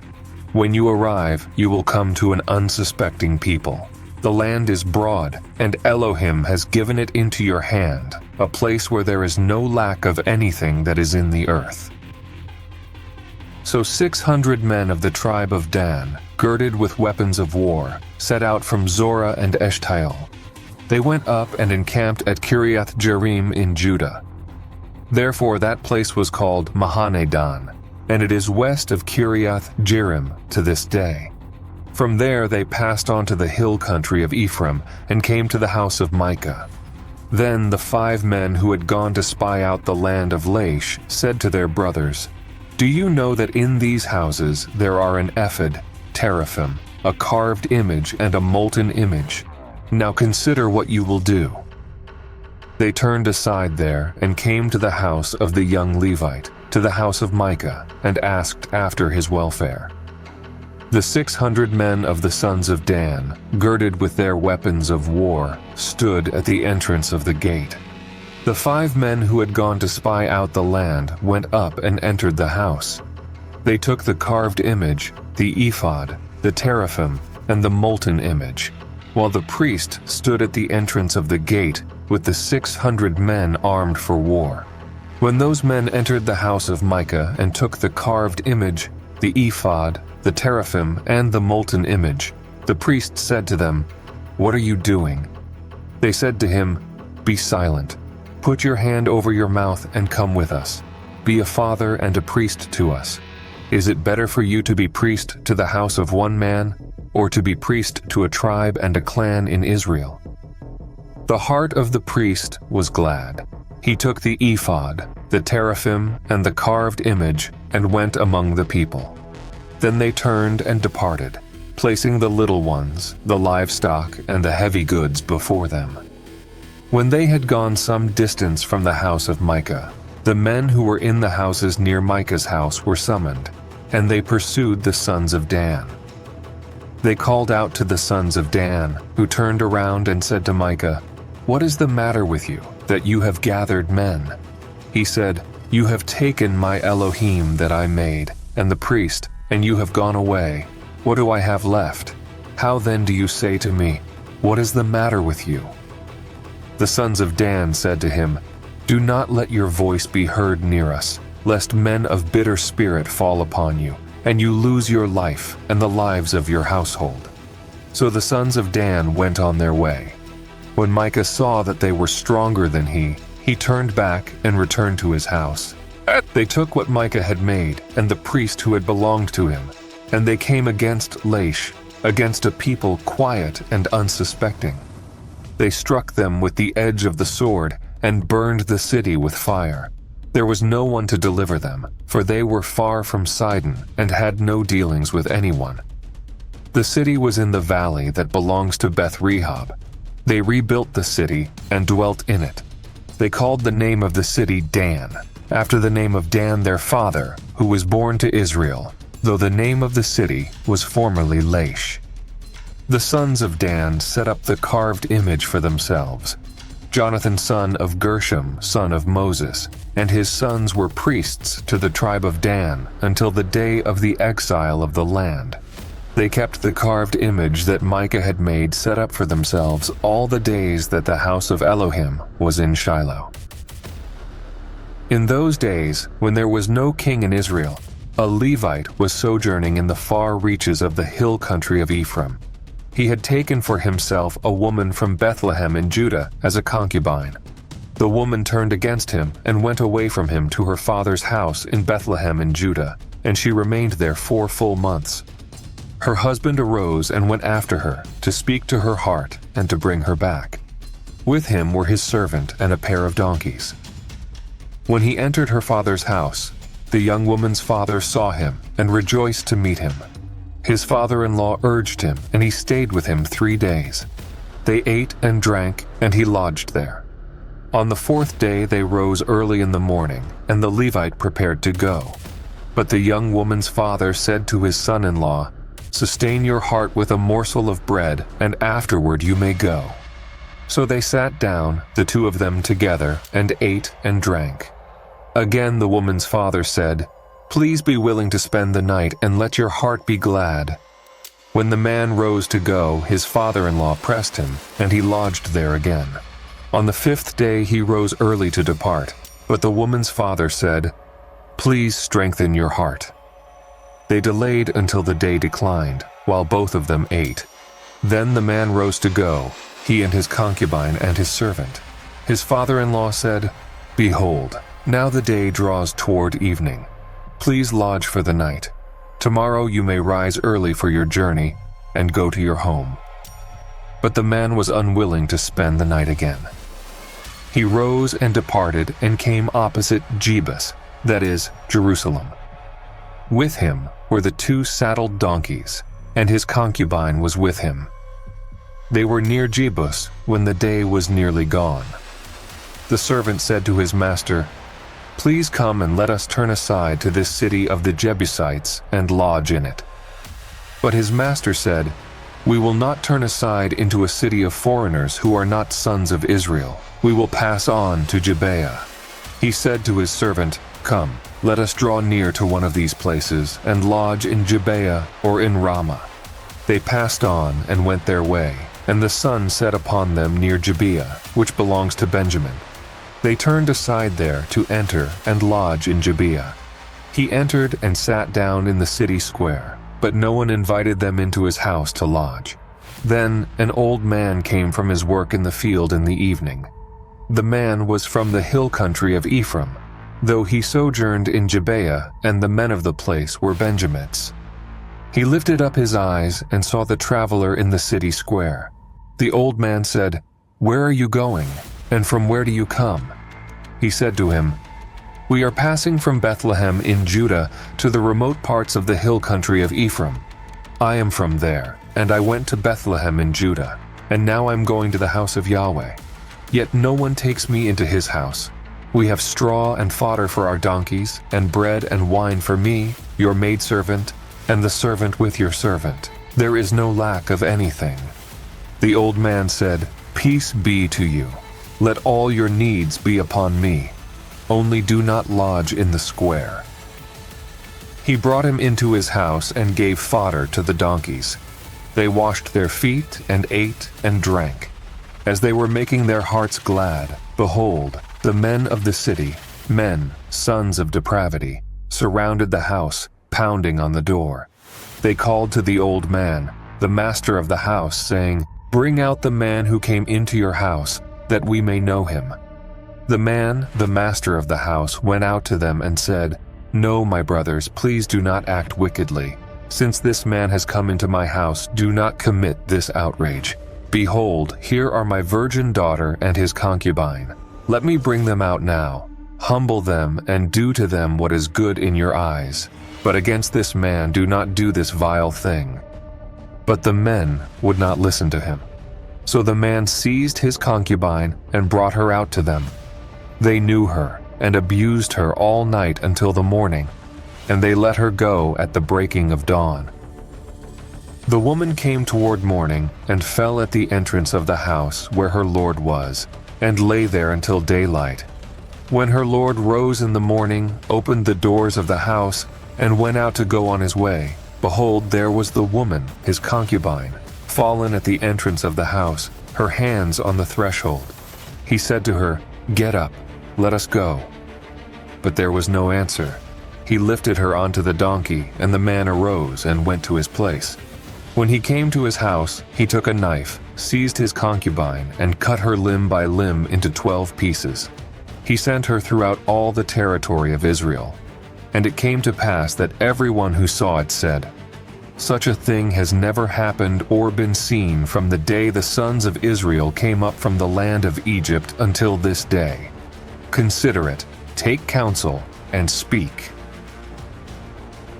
When you arrive, you will come to an unsuspecting people. The land is broad, and Elohim has given it into your hand, a place where there is no lack of anything that is in the earth." So 600 men of the tribe of Dan, girded with weapons of war, set out from Zorah and Eshtaol. They went up and encamped at Kiriath Jearim in Judah. Therefore that place was called Mahane-dan, and it is west of Kiriath Jearim to this day. From there they passed on to the hill country of Ephraim and came to the house of Micah. Then the 5 men who had gone to spy out the land of Lachish said to their brothers, "Do you know that in these houses there are an ephod, teraphim, a carved image and a molten image? Now consider what you will do." They turned aside there and came to the house of the young Levite, to the house of Micah, and asked after his welfare. The 600 men of the sons of Dan, girded with their weapons of war, stood at the entrance of the gate. The 5 men who had gone to spy out the land went up and entered the house. They took the carved image, the ephod, the teraphim, and the molten image, while the priest stood at the entrance of the gate with the 600 men armed for war. When those men entered the house of Micah and took the carved image, the ephod, the teraphim, and the molten image, the priest said to them, "What are you doing?" They said to him, "Be silent. Put your hand over your mouth and come with us. Be a father and a priest to us. Is it better for you to be priest to the house of one man, or to be priest to a tribe and a clan in Israel?" The heart of the priest was glad. He took the ephod, the teraphim, and the carved image, and went among the people. Then they turned and departed, placing the little ones, the livestock, and the heavy goods before them. When they had gone some distance from the house of Micah, the men who were in the houses near Micah's house were summoned, and they pursued the sons of Dan. They called out to the sons of Dan, who turned around and said to Micah, "What is the matter with you, that you have gathered men?" He said, "You have taken my Elohim that I made, and the priest, and you have gone away. What do I have left? How then do you say to me, 'What is the matter with you?'" The sons of Dan said to him, "Do not let your voice be heard near us, lest men of bitter spirit fall upon you, and you lose your life and the lives of your household." So the sons of Dan went on their way. When Micah saw that they were stronger than he turned back and returned to his house. They took what Micah had made and the priest who had belonged to him, and they came against Lachish, against a people quiet and unsuspecting. They struck them with the edge of the sword and burned the city with fire. There was no one to deliver them, for they were far from Sidon and had no dealings with anyone. The city was in the valley that belongs to Beth-rehob. They rebuilt the city and dwelt in it. They called the name of the city Dan, after the name of Dan their father, who was born to Israel, though the name of the city was formerly Lachish. The sons of Dan set up the carved image for themselves. Jonathan son of Gershom, son of Moses, and his sons were priests to the tribe of Dan until the day of the exile of the land. They kept the carved image that Micah had made set up for themselves all the days that the house of Elohim was in Shiloh. In those days, when there was no king in Israel, a Levite was sojourning in the far reaches of the hill country of Ephraim. He had taken for himself a woman from Bethlehem in Judah as a concubine. The woman turned against him and went away from him to her father's house in Bethlehem in Judah, and she remained there 4 full months. Her husband arose and went after her to speak to her heart and to bring her back. With him were his servant and a pair of donkeys. When he entered her father's house, the young woman's father saw him and rejoiced to meet him. His father-in-law urged him, and he stayed with him 3 days. They ate and drank, and he lodged there. On the 4th day they rose early in the morning, and the Levite prepared to go. But the young woman's father said to his son-in-law, "Sustain your heart with a morsel of bread, and afterward you may go." So they sat down, the 2 of them together, and ate and drank. Again the woman's father said, "Please be willing to spend the night, and let your heart be glad." When the man rose to go, his father-in-law pressed him, and he lodged there again. On the 5th day he rose early to depart, but the woman's father said, "Please strengthen your heart." They delayed until the day declined, while both of them ate. Then the man rose to go, he and his concubine and his servant. His father-in-law said, "Behold, now the day draws toward evening. Please lodge for the night. Tomorrow you may rise early for your journey and go to your home." But the man was unwilling to spend the night again. He rose and departed and came opposite Jebus, that is, Jerusalem. With him were the 2 saddled donkeys, and his concubine was with him. They were near Jebus when the day was nearly gone. The servant said to his master, "Please come and let us turn aside to this city of the Jebusites and lodge in it." But his master said, "We will not turn aside into a city of foreigners who are not sons of Israel. We will pass on to Gibeah." He said to his servant, "Come, let us draw near to one of these places and lodge in Gibeah or in Ramah." They passed on and went their way, and the sun set upon them near Gibeah, which belongs to Benjamin. They turned aside there to enter and lodge in Gibeah. He entered and sat down in the city square, but no one invited them into his house to lodge. Then an old man came from his work in the field in the evening. The man was from the hill country of Ephraim, though he sojourned in Gibeah, and the men of the place were Benjamites. He lifted up his eyes and saw the traveler in the city square. The old man said, "Where are you going, and from where do you come?" He said to him, "We are passing from Bethlehem in Judah to the remote parts of the hill country of Ephraim. I am from there, and I went to Bethlehem in Judah, and now I'm going to the house of Yahweh. Yet no one takes me into his house. We have straw and fodder for our donkeys, and bread and wine for me, your maidservant, and the servant with your servant. There is no lack of anything." The old man said, "Peace be to you. Let all your needs be upon me. Only do not lodge in the square." He brought him into his house and gave fodder to the donkeys. They washed their feet and ate and drank. As they were making their hearts glad, behold, the men of the city, men, sons of depravity, surrounded the house, pounding on the door. They called to the old man, the master of the house, saying, "Bring out the man who came into your house, that we may know him." The man, the master of the house, went out to them and said, "No, my brothers, please do not act wickedly. Since this man has come into my house, do not commit this outrage. Behold, here are my virgin daughter and his concubine. Let me bring them out now. Humble them and do to them what is good in your eyes. But against this man do not do this vile thing." But the men would not listen to him. So the man seized his concubine and brought her out to them. They knew her and abused her all night until the morning, and they let her go at the breaking of dawn. The woman came toward morning and fell at the entrance of the house where her lord was, and lay there until daylight. When her lord rose in the morning, opened the doors of the house, and went out to go on his way, behold, there was the woman, his concubine, fallen at the entrance of the house, her hands on the threshold. He said to her, "Get up, let us go." But there was no answer. He lifted her onto the donkey, and the man arose and went to his place. When he came to his house, he took a knife, seized his concubine, and cut her limb by limb into 12 pieces. He sent her throughout all the territory of Israel. And it came to pass that everyone who saw it said, "Such a thing has never happened or been seen from the day the sons of Israel came up from the land of Egypt until this day. Consider it, take counsel, and speak."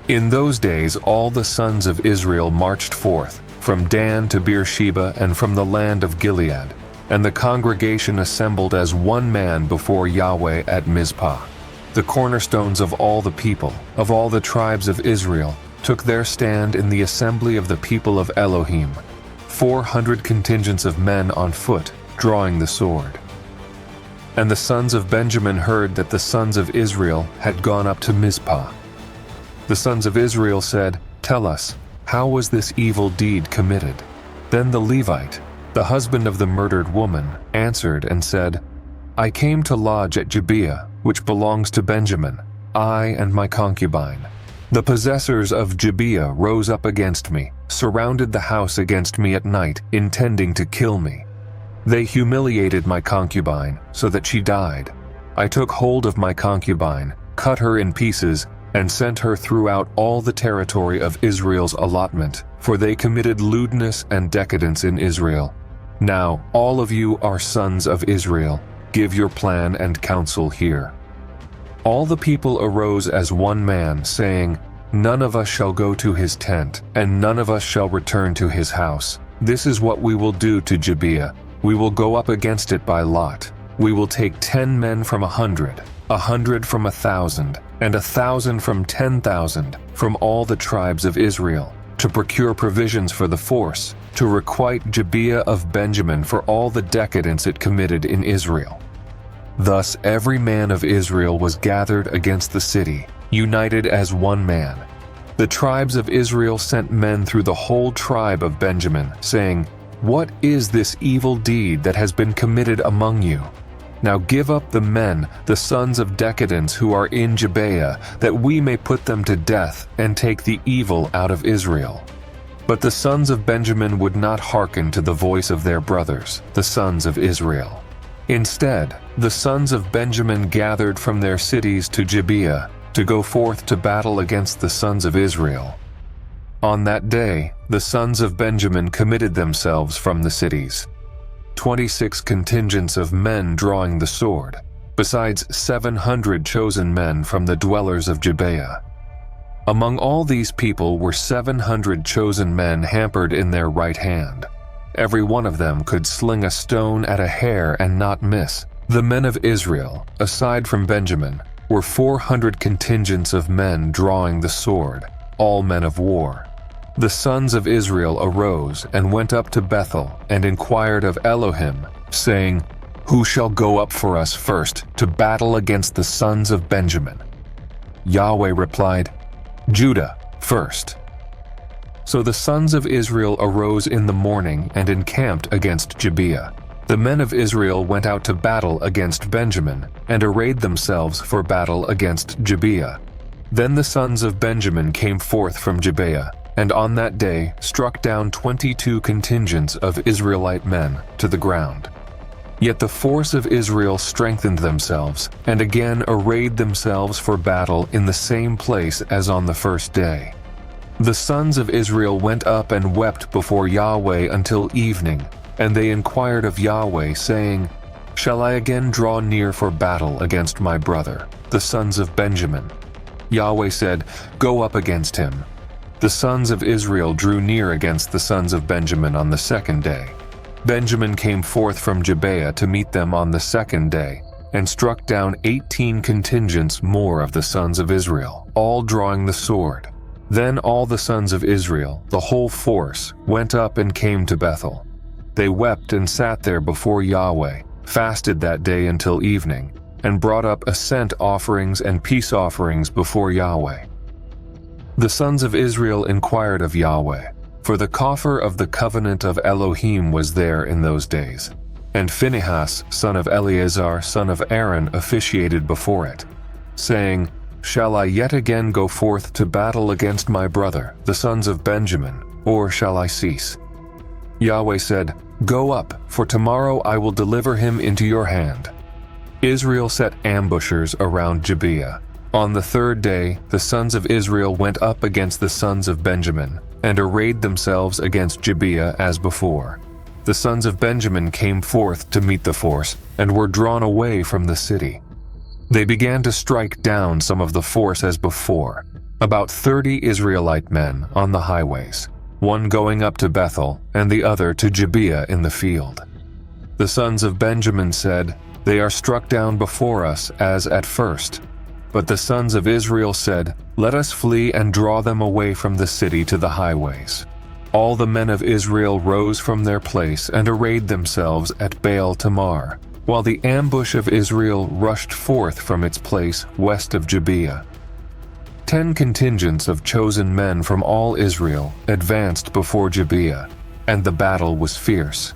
In those days all the sons of Israel marched forth, from Dan to Beersheba and from the land of Gilead, and the congregation assembled as one man before Yahweh at Mizpah. The cornerstones of all the people, of all the tribes of Israel, took their stand in the assembly of the people of Elohim, 400 contingents of men on foot, drawing the sword. And the sons of Benjamin heard that the sons of Israel had gone up to Mizpah. The sons of Israel said, "Tell us, how was this evil deed committed?" Then the Levite, the husband of the murdered woman, answered and said, "I came to lodge at Gibeah, which belongs to Benjamin, I and my concubine. The possessors of Gibeah rose up against me, surrounded the house against me at night, intending to kill me. They humiliated my concubine, so that she died. I took hold of my concubine, cut her in pieces, and sent her throughout all the territory of Israel's allotment, for they committed lewdness and decadence in Israel. Now, all of you are sons of Israel. Give your plan and counsel here. All the people arose as one man, saying, None of us shall go to his tent, and none of us shall return to his house. This is what we will do to Gibeah. We will go up against it by lot. We will take 10 men from 100, 100 from 1,000, and 1,000 from 10,000, from all the tribes of Israel, to procure provisions for the force, to requite Gibeah of Benjamin for all the decadence it committed in Israel. Thus every man of Israel was gathered against the city, united as one man. The tribes of Israel sent men through the whole tribe of Benjamin, saying, What is this evil deed that has been committed among you? Now give up the men, the sons of decadence who are in Gibeah, that we may put them to death and take the evil out of Israel. But the sons of Benjamin would not hearken to the voice of their brothers, the sons of Israel. Instead, the sons of Benjamin gathered from their cities to Gibeah to go forth to battle against the sons of Israel. On that day, the sons of Benjamin committed themselves from the cities, 26 contingents of men drawing the sword, besides 700 chosen men from the dwellers of Gibeah. Among all these people were 700 chosen men hampered in their right hand. Every one of them could sling a stone at a hair and not miss. The men of Israel, aside from Benjamin, were 400 contingents of men drawing the sword, all men of war. The sons of Israel arose and went up to Bethel and inquired of Elohim, saying, Who shall go up for us first to battle against the sons of Benjamin? Yahweh replied, Judah first. So the sons of Israel arose in the morning and encamped against Gibeah. The men of Israel went out to battle against Benjamin and arrayed themselves for battle against Gibeah. Then the sons of Benjamin came forth from Gibeah, and on that day struck down 22 contingents of Israelite men to the ground. Yet the force of Israel strengthened themselves, and again arrayed themselves for battle in the same place as on the first day. The sons of Israel went up and wept before Yahweh until evening, and they inquired of Yahweh, saying, Shall I again draw near for battle against my brother, the sons of Benjamin? Yahweh said, Go up against him. The sons of Israel drew near against the sons of Benjamin on the second day. Benjamin came forth from Gibeah to meet them on the second day, and struck down 18 contingents more of the sons of Israel, all drawing the sword. Then all the sons of Israel, the whole force, went up and came to Bethel. They wept and sat there before Yahweh, fasted that day until evening, and brought up ascent offerings and peace offerings before Yahweh. The sons of Israel inquired of Yahweh, for the coffer of the covenant of Elohim was there in those days, and Phinehas, son of Eleazar, son of Aaron, officiated before it, saying, Shall I yet again go forth to battle against my brother, the sons of Benjamin, or shall I cease? Yahweh said, Go up, for tomorrow I will deliver him into your hand. Israel set ambushers around Gibeah. On the third day, the sons of Israel went up against the sons of Benjamin, and arrayed themselves against Gibeah as before. The sons of Benjamin came forth to meet the force, and were drawn away from the city. They began to strike down some of the force as before, about 30 Israelite men on the highways, one going up to Bethel, and the other to Gibeah in the field. The sons of Benjamin said, They are struck down before us as at first. But the sons of Israel said, Let us flee and draw them away from the city to the highways. All the men of Israel rose from their place and arrayed themselves at Baal Tamar, while the ambush of Israel rushed forth from its place west of Gibeah. 10 contingents of chosen men from all Israel advanced before Gibeah, and the battle was fierce.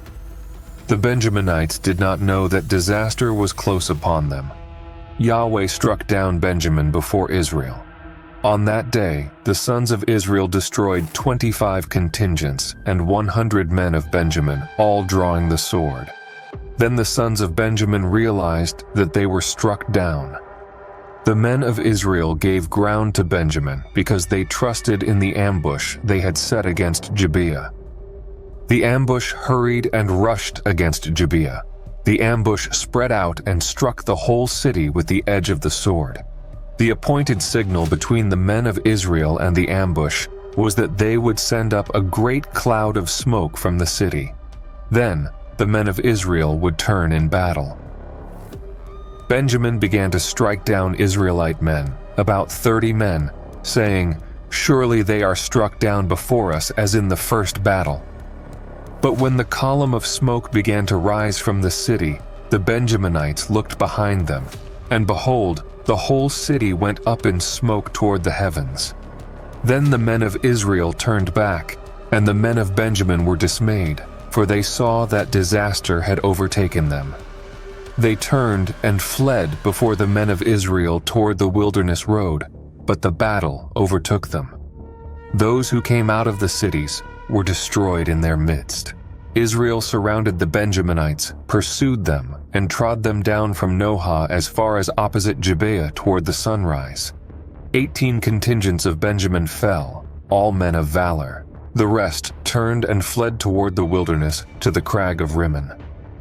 The Benjaminites did not know that disaster was close upon them. Yahweh struck down Benjamin before Israel. On that day, the sons of Israel destroyed 25 contingents and 100 men of Benjamin, all drawing the sword. Then the sons of Benjamin realized that they were struck down. The men of Israel gave ground to Benjamin because they trusted in the ambush they had set against Gibeah. The ambush hurried and rushed against Gibeah. The ambush spread out and struck the whole city with the edge of the sword. The appointed signal between the men of Israel and the ambush was that they would send up a great cloud of smoke from the city. Then the men of Israel would turn in battle. Benjamin began to strike down Israelite men, about 30 men, saying, "Surely they are struck down before us as in the first battle." But when the column of smoke began to rise from the city, the Benjaminites looked behind them, and behold, the whole city went up in smoke toward the heavens. Then the men of Israel turned back, and the men of Benjamin were dismayed, for they saw that disaster had overtaken them. They turned and fled before the men of Israel toward the wilderness road, but the battle overtook them. Those who came out of the cities were destroyed in their midst. Israel surrounded the Benjaminites, pursued them, and trod them down from Nohah as far as opposite Gibeah toward the sunrise. 18 contingents of Benjamin fell, all men of valor. The rest turned and fled toward the wilderness to the crag of Rimmon.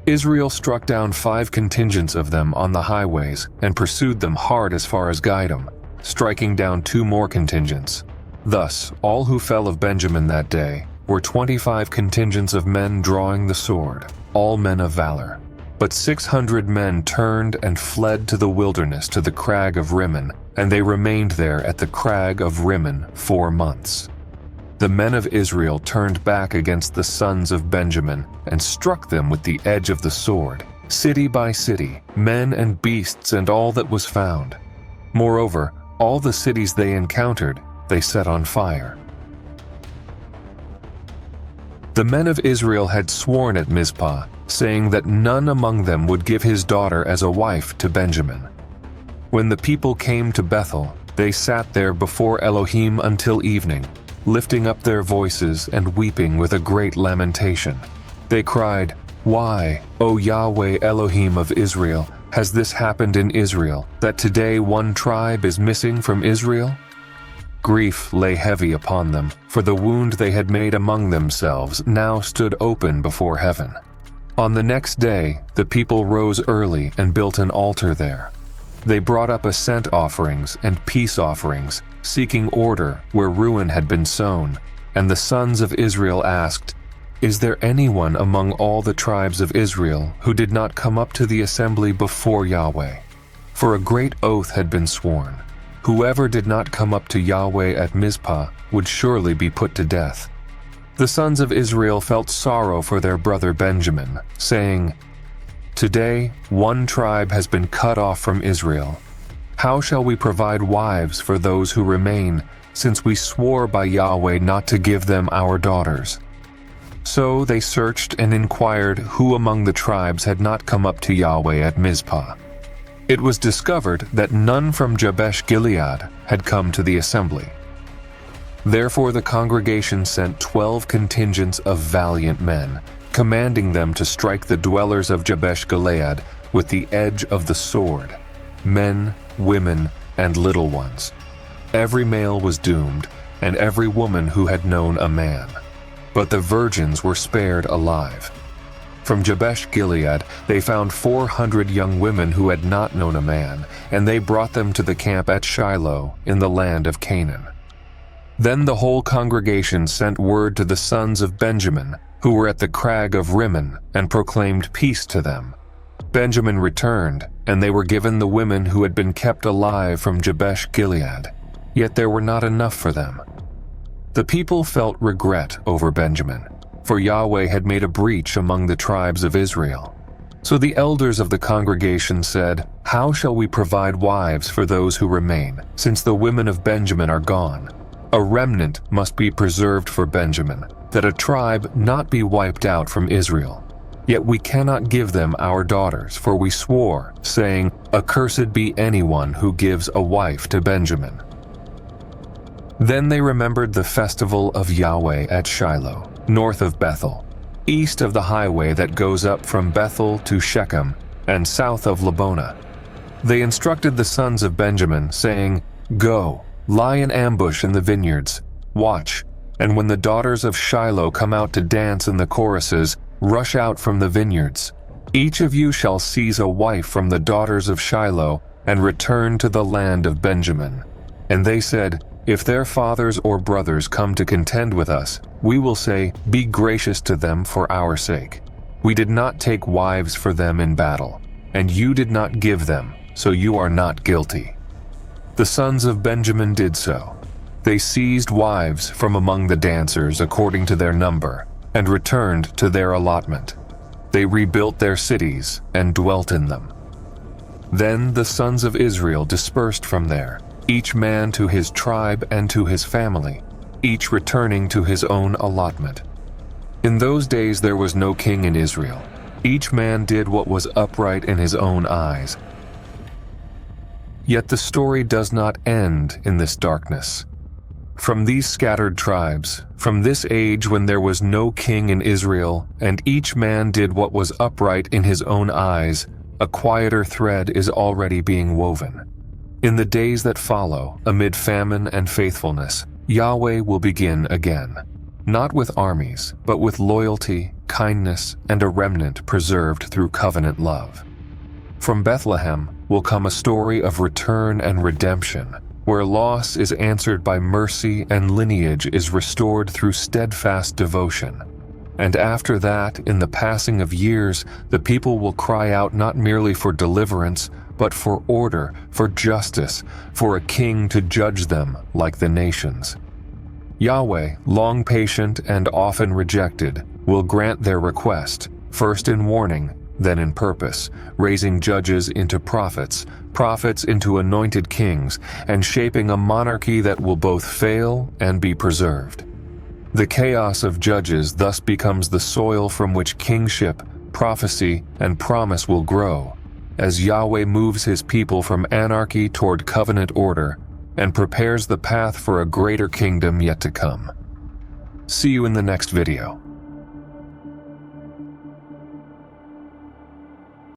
Israel struck down 5 contingents of them on the highways and pursued them hard as far as Gideon, striking down 2 more contingents. Thus, all who fell of Benjamin that day were 25 contingents of men drawing the sword, all men of valor. But 600 men turned and fled to the wilderness to the crag of Rimmon, and they remained there at the crag of Rimmon 4 months. The men of Israel turned back against the sons of Benjamin and struck them with the edge of the sword, city by city, men and beasts and all that was found. Moreover, all the cities they encountered, they set on fire. The men of Israel had sworn at Mizpah, saying that none among them would give his daughter as a wife to Benjamin. When the people came to Bethel, they sat there before Elohim until evening, lifting up their voices and weeping with a great lamentation. They cried, "Why, O Yahweh Elohim of Israel, has this happened in Israel, that today one tribe is missing from Israel?" Grief lay heavy upon them, for the wound they had made among themselves now stood open before heaven. On the next day, the people rose early and built an altar there. They brought up ascent offerings and peace offerings, seeking order where ruin had been sown, and the sons of Israel asked, "Is there anyone among all the tribes of Israel who did not come up to the assembly before Yahweh?" For a great oath had been sworn. Whoever did not come up to Yahweh at Mizpah would surely be put to death. The sons of Israel felt sorrow for their brother Benjamin, saying, "Today one tribe has been cut off from Israel. How shall we provide wives for those who remain, since we swore by Yahweh not to give them our daughters?" So they searched and inquired who among the tribes had not come up to Yahweh at Mizpah. It was discovered that none from Jabesh Gilead had come to the assembly. Therefore the congregation sent 12 contingents of valiant men, commanding them to strike the dwellers of Jabesh Gilead with the edge of the sword, men, women, and little ones. Every male was doomed, and every woman who had known a man. But the virgins were spared alive. From Jabesh Gilead they found 400 young women who had not known a man, and they brought them to the camp at Shiloh in the land of Canaan. Then the whole congregation sent word to the sons of Benjamin, who were at the crag of Rimmon, and proclaimed peace to them. Benjamin returned, and they were given the women who had been kept alive from Jabesh Gilead, yet there were not enough for them. The people felt regret over Benjamin, for Yahweh had made a breach among the tribes of Israel. So the elders of the congregation said, "How shall we provide wives for those who remain, since the women of Benjamin are gone? A remnant must be preserved for Benjamin, that a tribe not be wiped out from Israel. Yet we cannot give them our daughters, for we swore, saying, 'Accursed be anyone who gives a wife to Benjamin.'" Then they remembered the festival of Yahweh at Shiloh, north of Bethel, east of the highway that goes up from Bethel to Shechem, and south of Lebonah. They instructed the sons of Benjamin, saying, "Go, lie in ambush in the vineyards, watch, and when the daughters of Shiloh come out to dance in the choruses, rush out from the vineyards. Each of you shall seize a wife from the daughters of Shiloh and return to the land of Benjamin." And they said, "If their fathers or brothers come to contend with us, we will say, 'Be gracious to them for our sake.' We did not take wives for them in battle, and you did not give them, so you are not guilty." The sons of Benjamin did so. They seized wives from among the dancers according to their number, and returned to their allotment. They rebuilt their cities and dwelt in them. Then the sons of Israel dispersed from there, each man to his tribe and to his family, each returning to his own allotment. In those days there was no king in Israel. Each man did what was upright in his own eyes. Yet the story does not end in this darkness. From these scattered tribes, from this age when there was no king in Israel, and each man did what was upright in his own eyes, a quieter thread is already being woven. In the days that follow, amid famine and faithfulness, Yahweh will begin again, not with armies, but with loyalty, kindness, and a remnant preserved through covenant love. From Bethlehem will come a story of return and redemption, where loss is answered by mercy and lineage is restored through steadfast devotion. And after that, in the passing of years, the people will cry out not merely for deliverance, but for order, for justice, for a king to judge them like the nations. Yahweh, long patient and often rejected, will grant their request, first in warning, then in purpose, raising judges into prophets, prophets into anointed kings, and shaping a monarchy that will both fail and be preserved. The chaos of judges thus becomes the soil from which kingship, prophecy, and promise will grow, as Yahweh moves his people from anarchy toward covenant order and prepares the path for a greater kingdom yet to come. See you in the next video.